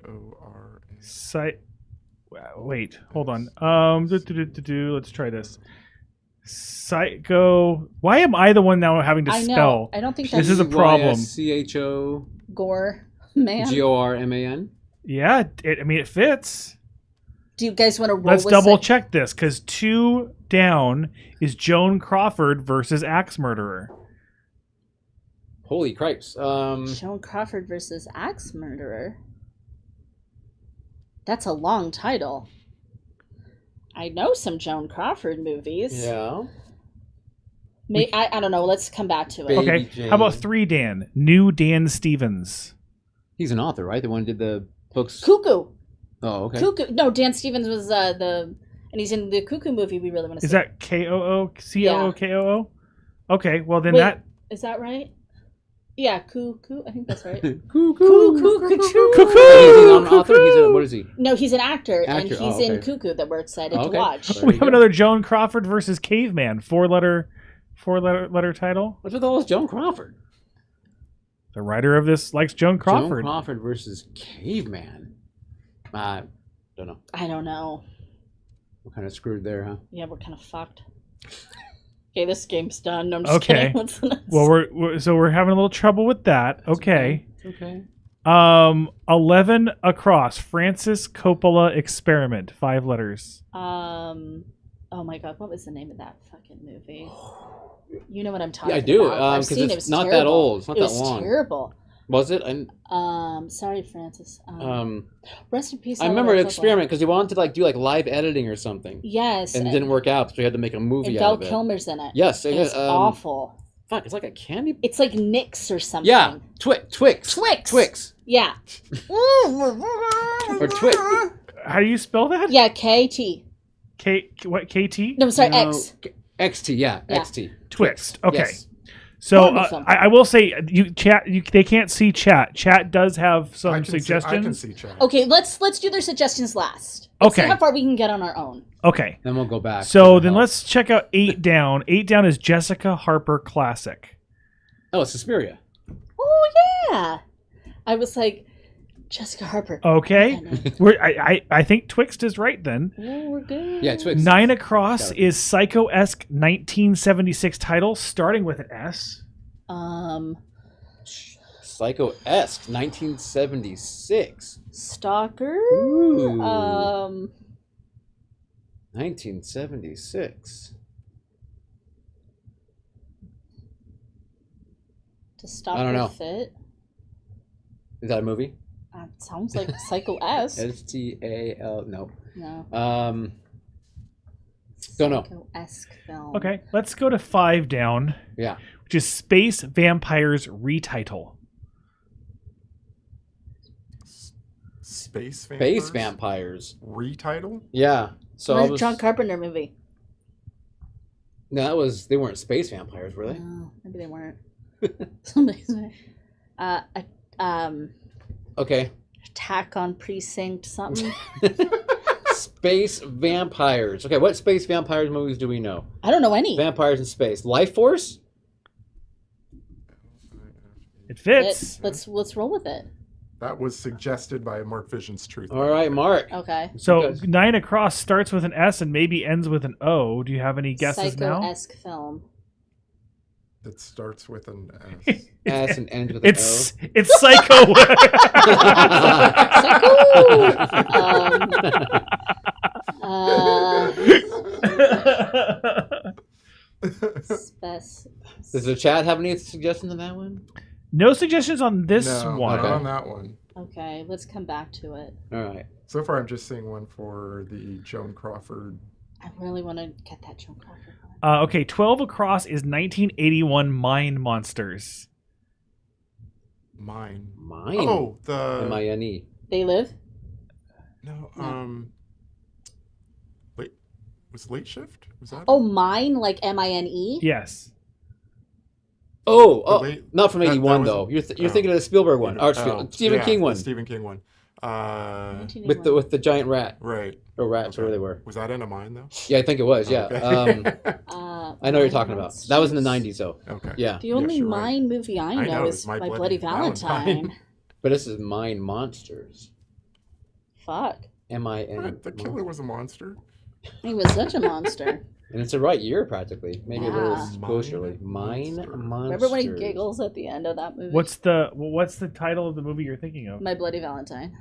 Wait, hold on. Let's try this. Psycho. Why am I the one now having to I know. spell? I don't think This that's is a problem. CHO Gore Man. GORMAN. Yeah, it fits. Do you guys want to roll Let's with double Psych- check this, because 2 down is Joan Crawford versus Axe Murderer. Holy cripes. Joan Crawford versus Axe Murderer? That's a long title. I know some Joan Crawford movies. Yeah. I don't know. Let's come back to it. Baby Okay, Jane. how about 3 Dan? New Dan Stevens. He's an author, right? The one who did the books. Cuckoo. Oh, okay. Cuckoo. No, Dan Stevens was and he's in the Cuckoo movie we really want to see. Is that KOOCOOKOO? Okay, well then Wait, that. Is that right? Yeah, Cuckoo. I think that's right. Cuckoo. Cuckoo. Is he not an author? What is he? No, he's an actor, and Actor, he's oh, in okay. Cuckoo that we're excited to Okay. watch. There We you have go. another Joan Crawford versus Caveman. 4-letter title. What's with all this Joan Crawford? The writer of this likes Joan Crawford. Joan Crawford versus Caveman. I don't know. I don't know. We're kind of screwed there, huh? Yeah, we're kind of fucked. Okay, this game's done. No, I'm just Okay. kidding. What's the next? Well, we're having a little trouble with that. Okay. It's okay. 11 across. Francis Coppola Experiment. 5 letters. Oh my god, what was the name of that fucking movie? You know what I'm talking Yeah, I do. about. I've Because seen it. It it's was not that terrible. old. It's not It that was long. terrible. Was it? And Sorry, Francis. I Rest in peace. remember Oliver an Coppola. experiment because he wanted to do live editing or something, Yes, and it didn't work out, so he had to make a movie and out Val of it. Kilmer's in it. Yes, It's awful. Fuck, it's like a candy. It's like Nyx or something. Yeah, Twix. Twix. Yeah. Or Twix. How do you spell that? Yeah, KT. KT? No, I'm sorry, No, X. XT. Yeah, Yeah. XT. Twixt. Okay. Yes. So Wonderful. I will say, they can't see chat. Chat does have some I can suggestions. see chat. Okay, let's do their suggestions last. Let's see Okay. how far we can get on our own. Okay. Then we'll go back. So to then help. let's check out 8 down. 8 down is Jessica Harper Classic. Oh, it's Suspiria. Oh yeah. I was like, Jessica Harper. Okay. I think Twixt is right then. Oh, we're good. Yeah, Twix. 9 across Got it. is Psycho-esque 1976 title starting with an S. Psycho-esque, 1976. Stalker. Ooh. 1976. To stop I don't her know. fit. Is that a movie? Sounds like Psycho-esque. STAL. No. No. Don't know. Psycho-esque film. Okay, let's go to 5 down, Yeah. which is Space Vampires Retitle. Space vampires. Space vampires. Retitle. Yeah. So I Where's was, John Carpenter movie? no, they weren't space vampires, were they? No, maybe they weren't. Somebody's Okay. Attack on Precinct something. Space vampires. Okay, what space vampires movies do we know? I don't know any. Vampires in space. Life Force? It fits. Let's roll with it. That was suggested by Mark Vision's Truth. All right, Mark. Okay. So Because- 9 across starts with an S and maybe ends with an O. Do you have any guesses now? Psycho-esque film. It starts with an S. S and ends with an It's Psycho. Does the chat have any suggestions on that one? No suggestions on this No, one. not on that one. Okay, let's come back to it. All right. So far, I'm just seeing one for the Joan Crawford. I really want to get that Joan Crawford one. Okay, 12 Across is 1981 Mine Monsters. Mine. Mine. The M-I-N-E. They Live? no. No. Wait, was Late Shift? Was that? Oh, Mine, like M-I-N-E? Yes. Oh, Late- not from that 81 was- though. You're oh. thinking of the Spielberg one, or Stephen yeah, King the one, Stephen King one. with the giant rat Right. or rats, Okay. whatever they were. Was that in a mine though? Yeah, I think it was. Yeah. Okay. I know what you're talking about. That was in the 90s though. Okay. Yeah, The only Yes, you're right. Mine movie I know, know, is it's My Bloody Valentine. but this is Mine Monsters. Fuck. M-I-N. What? The killer was a monster. He was such a monster. And it's the right year practically. Maybe a little Yeah. socially. Mine Monster. Monsters. Remember when he giggles at the end of that movie? What's the title of the movie you're thinking of? My Bloody Valentine.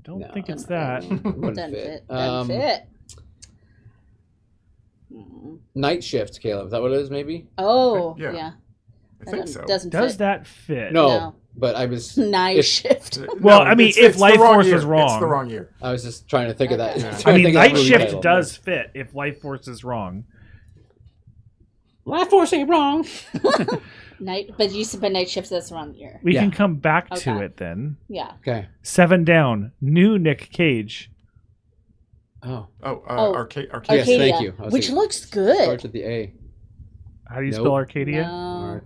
Don't No. think it's that. Wouldn't Doesn't fit. fit. Doesn't fit. Night Shift, Caleb. Is that what it is? Maybe. Oh, Yeah. yeah. I think so. Doesn't Does fit. that fit? No, No. but I was Night If- Shift. Well, I mean, if the Life wrong Force year. was wrong. It's the wrong year. I was just trying to think of that. Okay. Yeah. Trying I to mean, think of that Night movie Shift title. does fit if Life Force is wrong. Life Force ain't wrong. But you said Night Shift, that's the wrong year. We Yeah. can come back to Okay. it then. Yeah. Okay. 7 Down, new Nick Cage. Oh. Oh. Arcadia. Yes, Arcadia, thank you. I was which thinking- looks good. Starts with the A. How do you Nope. spell Arcadia? No.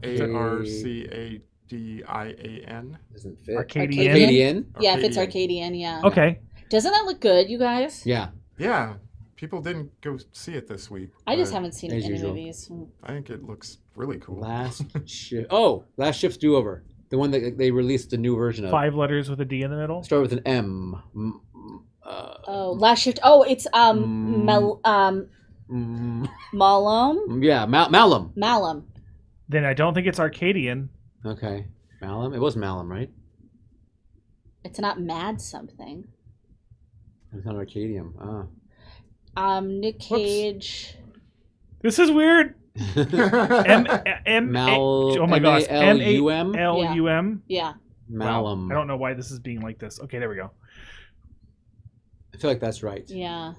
Arcadian. Doesn't fit. Arcadian. Arcadian. Yeah, if it's Arcadian, yeah. Okay. Doesn't that look good, you guys? Yeah. Yeah. People didn't go see it this week. I just but haven't seen as any usual. movies. I think it looks really cool. Last Shift. Oh, Last Shift's Do Over. The one that they released the new version of. 5 letters with a D in the middle. Start with an M. Oh, Last Shift. Oh, it's Mm. Malum. Yeah, Malum. Malum. Then I don't think it's Arcadian. Okay. Malum. It was Malum, right? It's not Mad something. It's not Arcadium. Nick Cage. This is weird. Mal. Oh my gosh. M-A-L-U-M? M-A-L-U-M. Yeah. Malum. I don't know why this is being like this. Okay, there we go. I feel like that's right. Yeah.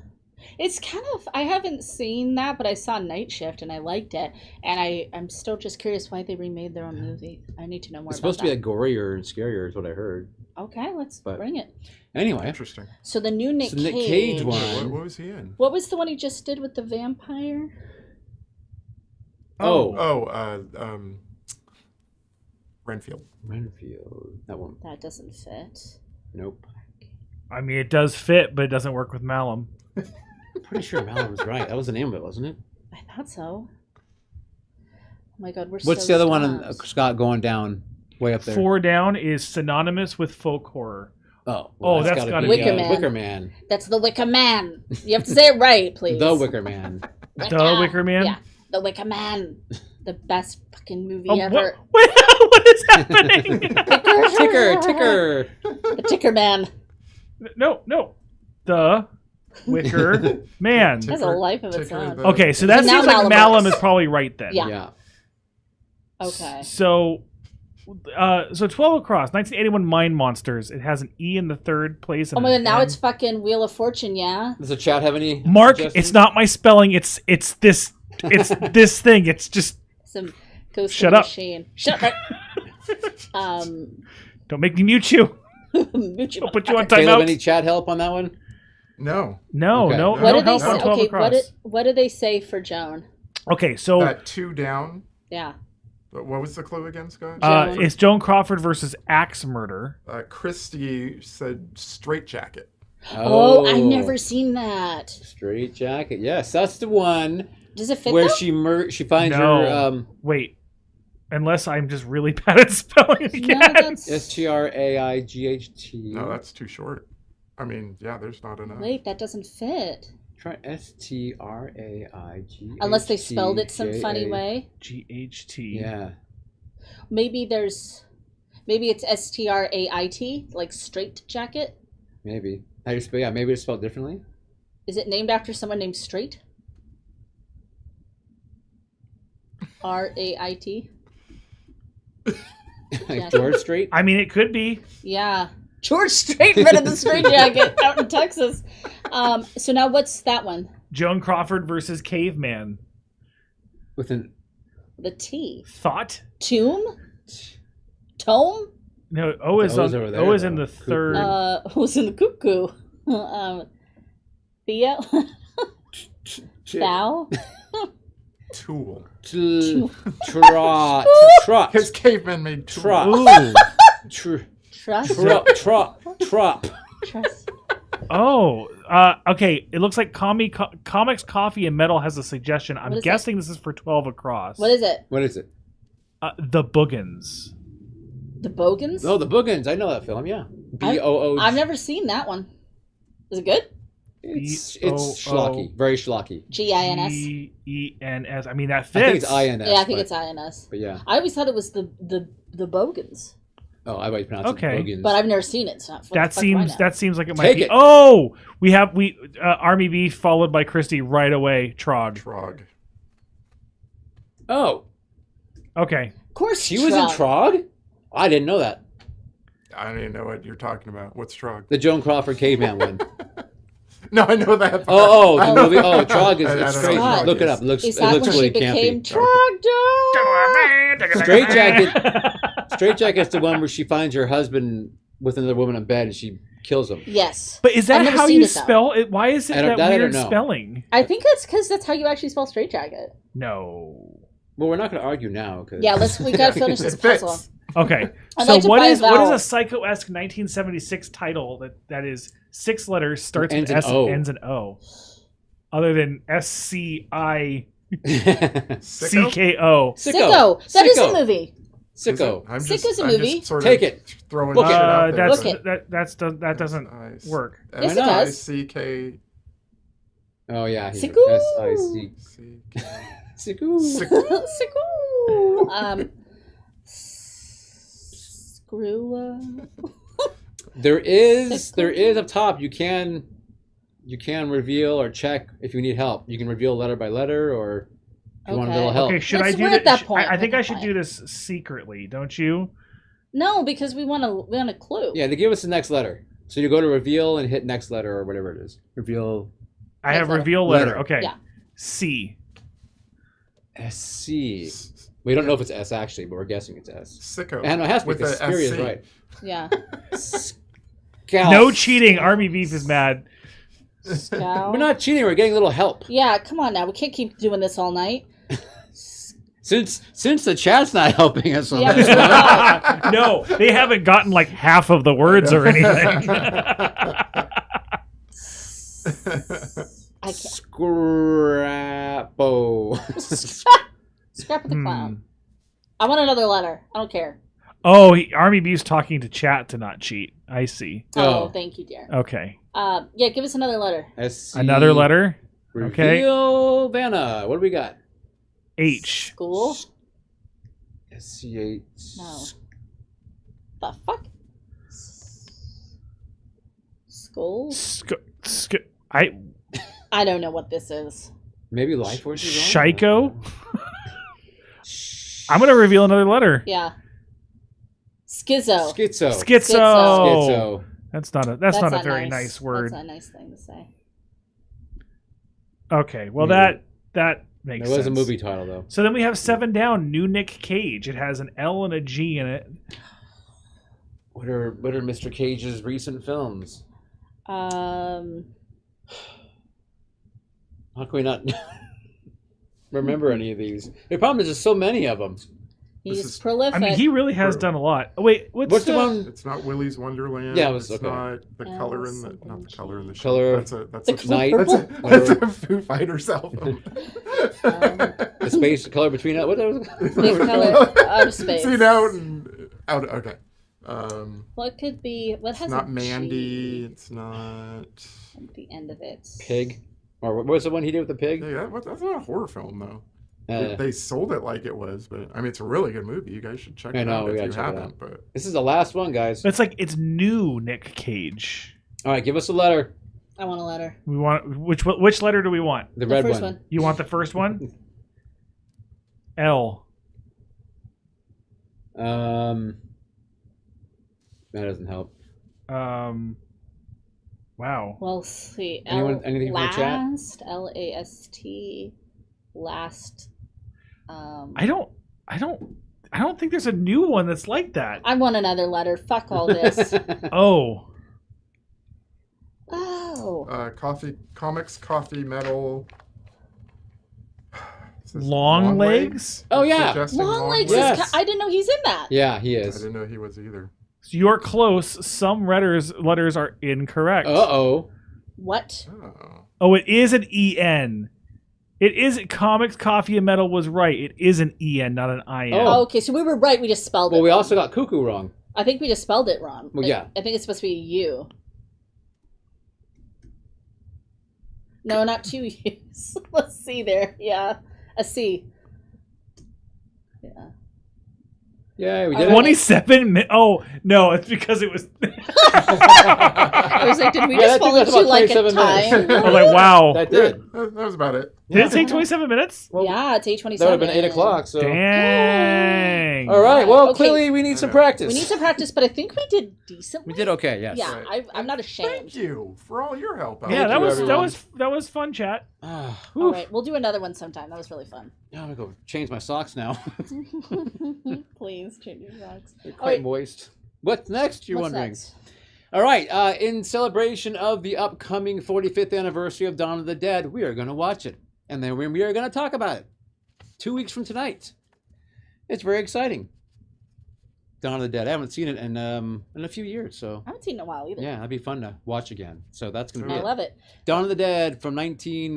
It's kind of, I haven't seen that, but I saw Night Shift and I liked it. And I'm still just curious why they remade their own movie. I need to know more It's about supposed to be that. like gorier and scarier, is what I heard. Okay, let's But- bring it. Anyway, Interesting. So the new Nick So Cage. Nick Cage one. What was he in? What was the one he just did with the vampire? Renfield. Renfield. That one. That doesn't fit. Nope. I mean, it does fit, but it doesn't work with Malum. Pretty sure Malum was right. That was the name of it, wasn't it? I thought so. Oh my god, we're What's so the other one, stumped. Scott, going down way up there? 4 Down is synonymous with folk horror. Oh, that's gotta be Wicker Man. Wicker Man. That's the Wicker Man. You have to say it right, please. The Wicker Man. The Wicker Man? Yeah, the Wicker Man. The best fucking movie Oh, ever. what is happening? Ticker. The Ticker Man. No. The Wicker Man. Has a life of its Ticker own. the- Okay, so that So now seems like Malum Malum works. is probably right then. Yeah. Yeah. Okay. So 12 Across, 1981 Mine Monsters. It has an E in the third place. And Oh my an god, now N. it's fucking Wheel of Fortune, yeah? Does the chat have any Mark, suggestions? it's not my spelling. It's this thing. It's just Some Ghost Shut in the up. Machine. Shut up. don't make me mute you. Moochie I'll put you on motherfucker. Caleb, timeout. any chat help on that one? No. No, Okay. no, What no did they help say? on 12 Okay, Across. what did they say for Joan? Okay, so That 2 down. Yeah. What was the clue again, Scott? Joan. it's Joan Crawford versus Axe Murder. Christy said Straight Jacket. Oh, I've never seen that. Straight Jacket. Yes, that's the one Does it fit where though? she finds No. her Wait, unless I'm just really bad at spelling again. No, that's... STRAIGHT. No, that's too short. I mean, yeah, there's not enough. Wait, that doesn't fit. Try STRAIGHT. Unless they spelled it some funny way. GHT. Yeah. Maybe it's STRAIT, like straight jacket. Maybe. How do you spell? Yeah, maybe it's spelled differently. Is it named after someone named Straight? RAIT? Like George Strait. I mean, it could be. Yeah. George Strait invented the straight jacket out in Texas. So now what's that one? Joan Crawford versus Caveman. With an The T. Thought? Tomb? Tome? No, O is O's on. over there, O is in though. the third. Who's in the cuckoo? Theo? Thou? Tool. Trot. His cavemen made tools. Trot. Ooh. Trust? Trop. Trust. Oh, okay. It looks like Comics, Coffee, and Metal has a suggestion. I'm What is guessing this is for 12 across. What is it? What is it? The Boogans. The Bogans? Oh, The Boogans. I know that film. Yeah. B-O-O. I've never seen that one. Is it good? It's B-O-O. schlocky. Very schlocky. G-I-N-S? G-E-N-S. I mean, that I fits. think it's I-N-S. Yeah, I think but- it's I-N-S. But yeah. I always thought it was the Bogans. Oh, I might pronounce Okay. it Boogans. But I've never seen it. So That seems like it might Take be. it. Oh, we have Army B followed by Christy right away. Trog. Trog. Oh, Okay. Of course, she was in Trog? I didn't know that. I don't even know what you're talking about. What's Trog? The Joan Crawford caveman one. No, I know that. Oh, the movie. Oh, Trog is I it's don't straight. know what Trog Look it is. up. It looks Is it that looks when really she became campy. Trogdor? Straight Jacket. Straight Jacket's the one where she finds her husband with another woman in bed and she kills him. Yes. But is I've that never how seen you it, though. spell it? Why is it I don't- that I don't weird know. spelling? I think that's because that's how you actually spell straight jacket. No. Well, we're not going to argue now. Cause... Yeah, we gotta finish this It fits. puzzle. Okay. I'd So like to what buy is Vowel. a psycho-esque 1976 title that is 6 letters, starts with Ends in S, O. ends in O, other than SCICKO? Sicko? Sicko. That is a movie. Sicko. I'm Sicko's a I'm movie. Just sort Take of it. Throwing Book shit it. out there. Book it. That doesn't work. Yes, it does. S-I-C-K. Oh, yeah. Sicko. S-I-C. Sicko. Sicko. Screw. There is Sicko. up top. You can reveal or check if you need help. You can reveal letter by letter, or if you want a little help. Okay, should Let's- I do we're that? at that point. I think We're I at should that do this secretly, don't you? No, because we want a clue. Yeah, they give us the next letter. So you go to reveal and hit next letter or whatever it is. Reveal I have letter. reveal letter. Letter. Okay. Yeah. C. S-C. We don't know if it's S actually, but we're guessing it's S. Sicko. And it has to be With because a Siri is SC. right. Yeah. Scout. No cheating. Army Beef is mad. Scout. We're not cheating. We're getting a little help. Yeah, come on now. We can't keep doing this all night. Since the chat's not helping us on Yeah, this but- one. No, they haven't gotten like half of the words or anything. I can't. Scrappo. Scrap of the clown. I want another letter. I don't care. Oh, Army Beef's talking to chat to not cheat. I see. Oh, Oh. thank you, dear. Okay. Yeah, give us another letter. S-C. Another letter. Okay. Reveal Vanna. What do we got? H. School? S-C-H. No. The fuck? School? I don't know what this is. Maybe Life Force is wrong? Shiko. I'm gonna reveal another letter. Yeah. Schizo. Schizo. Schizo. Schizo. That's not a very nice word. That's a nice thing to say. Okay. Well, Yeah. that makes There was sense. a movie title though. So then we have 7 down. New Nick Cage. It has an L and a G in it. What are Mr. Cage's recent films? Um, How can we not remember any of these? The problem is there's so many of them. he's This is- prolific. I mean, he really has True. done a lot. Oh, wait, What's the one? It's not Willy's Wonderland. Yeah, it was- it's okay. not the color in the Alice not the color in the show. Color- That's a The Night. purple? that's a Foo Fighters album. The space color between what that was? Big color out of space. See now out. Okay. What could be? What It's has not a Mandy. G It's not. at the end of it? Pig. Or what was the one he did with the pig? Yeah, that's not a horror film though. Uh, They sold it like it was, but I mean, it's a really good movie. You guys should check I it know, out we if gotta you check it haven't. But this is the last one, guys. it's new Nick Cage. All right, give us a letter. I want a letter. We want which letter do we want? The The red first one. one. You want the first one? L. That doesn't help. Wow, Wow. We'll see. Anything from the chat? Last, L-A-S-T, last. I don't think there's a new one that's like that. I want another letter. Fuck all this. Oh. Oh. Comics, coffee, metal. This is Long legs? Oh, yeah. Suggesting Long legs Yes. is. I didn't know he's in that. Yeah, he I is. didn't know he was either. So you're close. Some letters are incorrect. Uh-oh. What? Oh. Oh, it is an EN. It is comics, coffee, and metal was right. It is an EN, not an IN. Oh. Oh, okay, so we were right. We just spelled it. Well, we wrong. also got cuckoo wrong. I think we just spelled it wrong. Well, yeah. I think it's supposed to be a U. No, not two U's. Let's see there. Yeah, a C. Yeah. Yeah, we All did right. it. 27 minutes. Oh, no, it's because it was. I was like, did we Yeah, just that fall took us into about like a 27 minutes. time? I was like, wow. That did. That was about it. Did it take 27 minutes? Well, Yeah, it's 8:27. that would have been 8 o'clock, so. Dang. All right, well, Okay. clearly we need some practice. We need to practice, but I think we did decently. We did okay, yes. Yeah, Right. I'm not ashamed. Thank you for all your help. Yeah, Thank you, everyone. that was fun, chat. Ah, All right, we'll do another one sometime. That was really fun. I'm going to go change my socks now. Please change your socks. They're All quite right, moist. What's next, you're what's wondering? next? All right, in celebration of the upcoming 45th anniversary of Dawn of the Dead, we are going to watch it. And then we are going to talk about it 2 weeks from tonight. It's very exciting. Dawn of the Dead. I haven't seen it in a few years, so I haven't seen it in a while either. yeah, that'd be fun to watch again. So that's going to be I it. love it. Dawn of the Dead from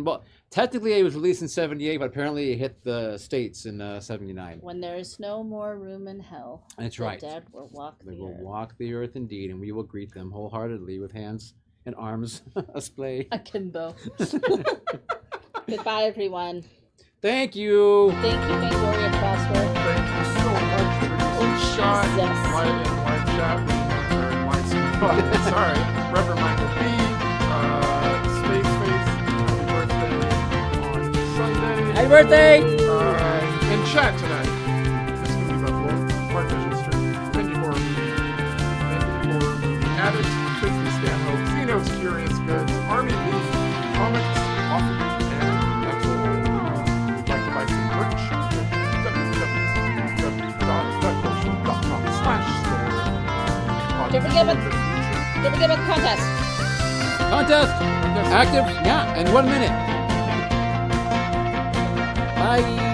well, technically it was released in 78, but apparently it hit the States in 79. When there's no more room in hell, That's the right. dead will walk They the will earth. walk the earth indeed, and we will greet them wholeheartedly with hands and arms asplay. Akimbo. Goodbye, everyone. Thank you. Thank you, Fangoria Crossword. Thank you so much for this shot. Jesus. Live chat. Or live stream. Sorry. Reverend Michael B. Space Face. Happy birthday on Sunday. Happy birthday. In chat tonight. This movie's up for Mark Vision Street. Indie Horror Movie Addict. Christy Stanhope. Xenos Curious Goods. Army B. Comics. Coffee. And Metal. We'd like to buy some merch. www.thequotient.com/store. Don't forget about the contest. Contest. Active. Yeah, in 1 minute. Bye.